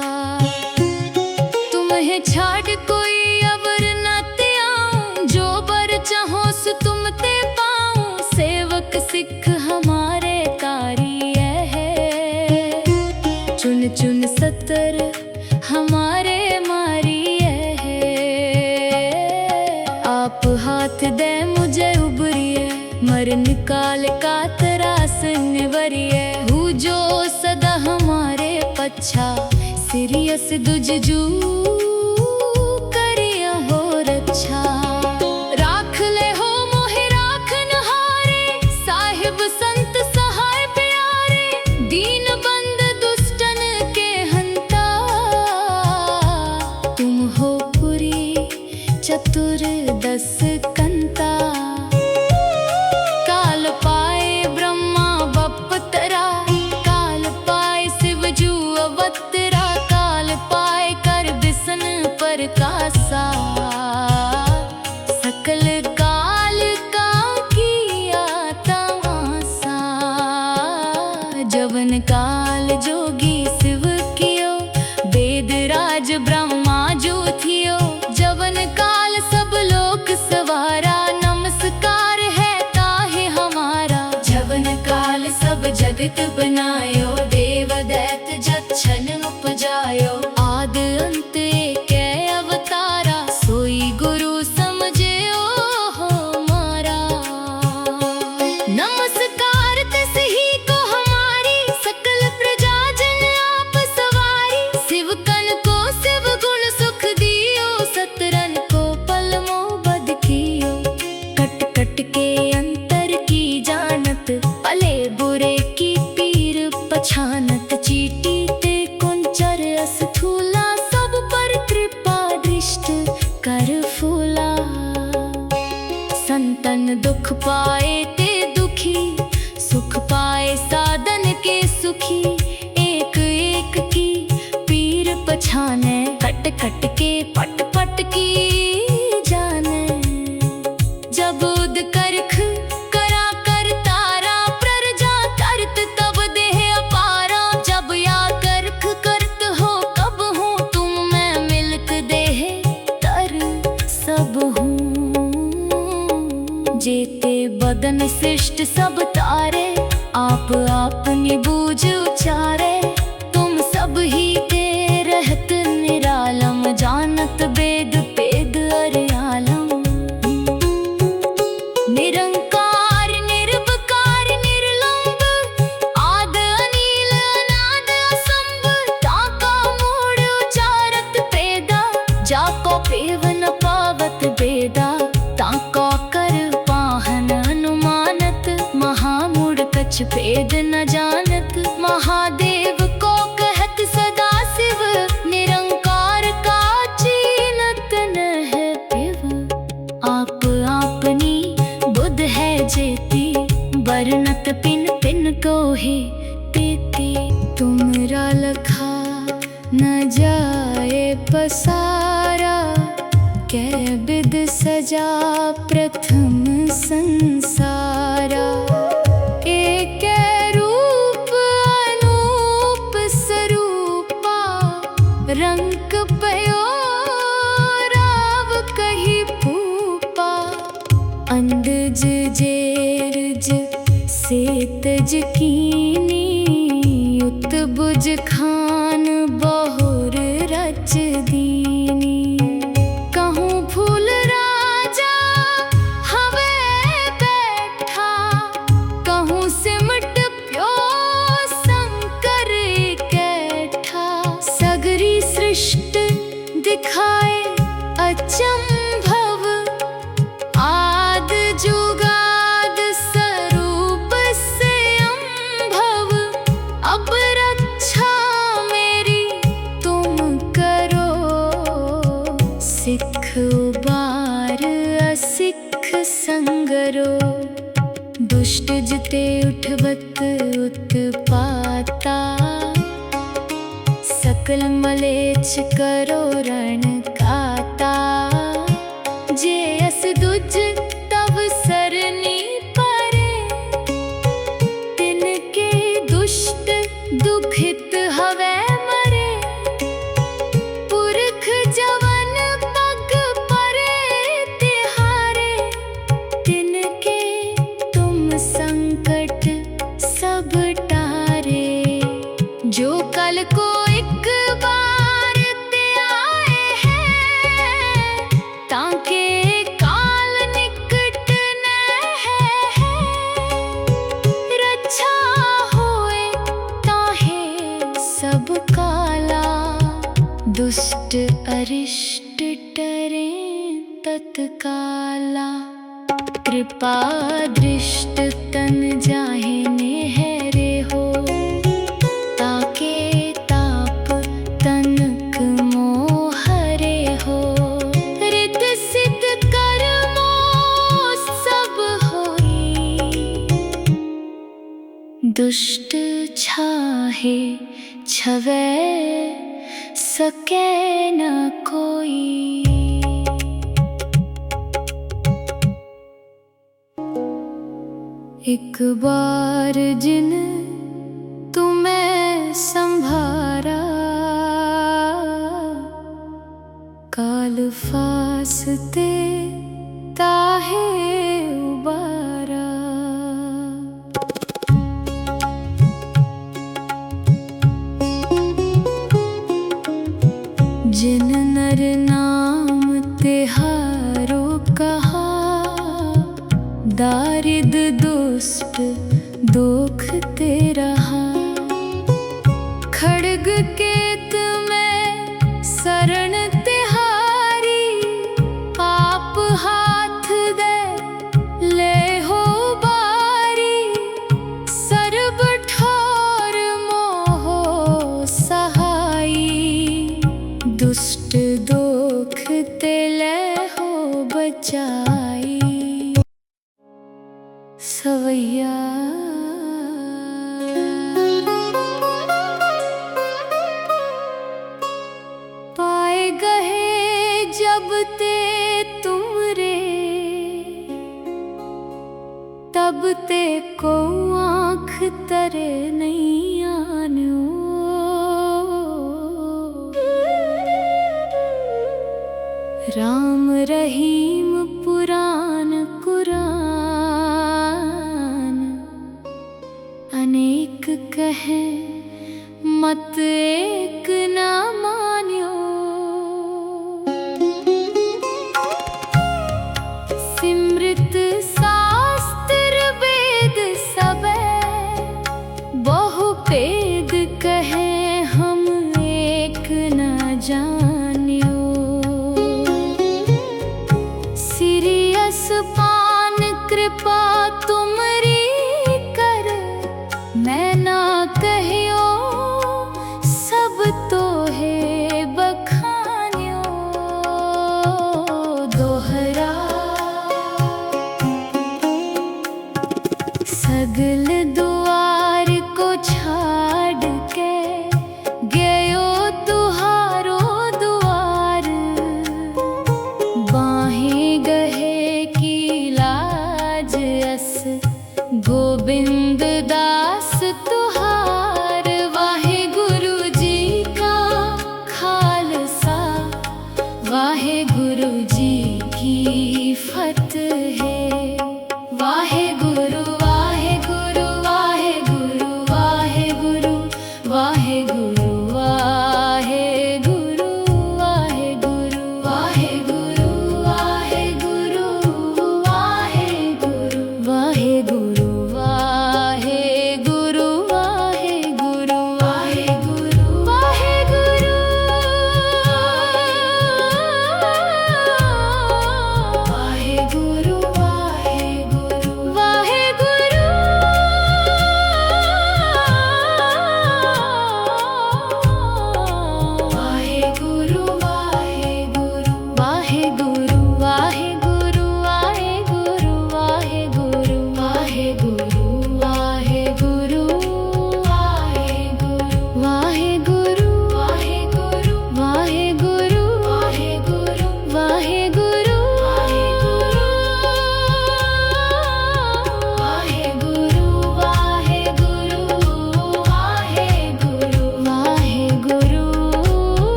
तुम्हें छाड़ कोई अवर न त्याऊं, जो बर चाहो सो तुम ते पाऊं। सेवक सिख हमारे कार्य है, चुन चुन सतर हमारे मारिए है। आप हाथ दे मुझे उबरिए, मरण काल का त्रास निवरिए। हूँ जो सदा हमारे पच्छा, सिरियस दुजजू करिया हो रक्षा। राख ले हो मोहे राखन हारे, साहिब संत सहाय प्यारे। दीन बंद दुष्टन के हंता, तुम हो पुरी चतुर 10 कंता। काल पाए ब्रह्मा बपतरा, काल पाए शिव जू अवतरा। काल पाए कर बिसन प्रकाशा, सकल काल का किया तमाशा। जवन काल जोगी शिव कियो, वेद राज ब्रह्मा जो थियो। जवन काल सब लोक सवारा, नमस्कार है ताहे हमारा। जवन काल सब जगत बनायो, देव दैत जच्छन उपजायो। आद अंत एक अवतारा, सोई गुरु समझियो हो मारा। नमस्कार तिस ही को हमारी, सकल प्रजा जन आप सवारी। शिव कन को शिव गुण सुख दियो, सतरन को पलमो बद कियो। कट कट के अंतर की जानत, भले बुरे की पीर पछानत। चीटी ते कुंचर अस्थूला, सब पर कृपा दृष्ट कर फूला। संतन दुख पाए ते दुखी, सुख पाए साधन के सुखी। एक एक की पीर पछाने, कट कट के पट पट की जाने। जब उद करख करा कर तारा, प्रजा करत तब देह अपारा। जब या करख करत हो कब हूँ, तुम मैं मिलक देह तर सब हूँ। जेते बदन सृष्ट सब तारे, आप अपनी बूझ उचारे। तुम सब ही ते रहत निरालम, जानत वेद पेद अरियालम। निरंकार निर्विकार निर्लंब, आद अनील अनाद असंभ। ताका मूढ़ उचारत पेदा, जाको पेव न पावत बेदा। ताका कर पाहन अनुमानत, महामूढ़ कछ भेद न जानत। महादेव को कहत सदा शिव, निरंकार का चीनत न है पिव। आप आपनी बुध है जेती, बरनत पिन पिन को ही तेती। तुमरा लखा न जाए पसारा, कै बिद सजा प्रथम संसारा। एक रंग पयो राव कही फूपा अंदज जेरज सेतज कीनी उत बुज खान बहुर रच दीनी कहूँ फूल राजा हवे बैठा कहूँ सिमट प्यो शंकर कैठा सगरी सृष्टि दिखाए अचंभव आद जुगाद स्वरूप से अम्भव अब रक्षा मेरी तुम करो सिख उबार असिख संगरो दुष्ट जिते उठवत उत्पाता सकल मलेच्छ करो रण काता जे अस दुज तब सरनी परे तिनके दुष्ट दुखित हवे मरे पुरख जवन पग परे तिहारे तिनके तुम संकट सब टारे जो कल को एक बार ते आए हैं ताके काल निकट न है रक्षा होए ताहे सब काला दुष्ट अरिष्ट टरे तत्काला कृपा दृष्ट तन जाहे नेहरे हो ताके ताप तनक मोहरे हो रित सिद्ध कर्मो सब होई दुष्ट छाहे छवै सके न कोई। एक बार जिन तुम्हें संभारा काल फासते ताहे उबारा जिन नर नाम तिहारो कहा दारिद दुष्ट दुख ते रहा खड़ग केत में शरण तिहारी पाप हाथ दे ले हो बारी सर्ब ठोर मोहो सहाई दुष्ट दुख ते ले हो बचाई सवैया पाए गहे जब ते तुमरे तब ते को आँख तरे नहीं आनो राम रहीम पुराण कुरान अनेक कहे मत एक न मान्यो सिमृत शास्त्र वेद सबे बहु भेद कहे हम एक न जान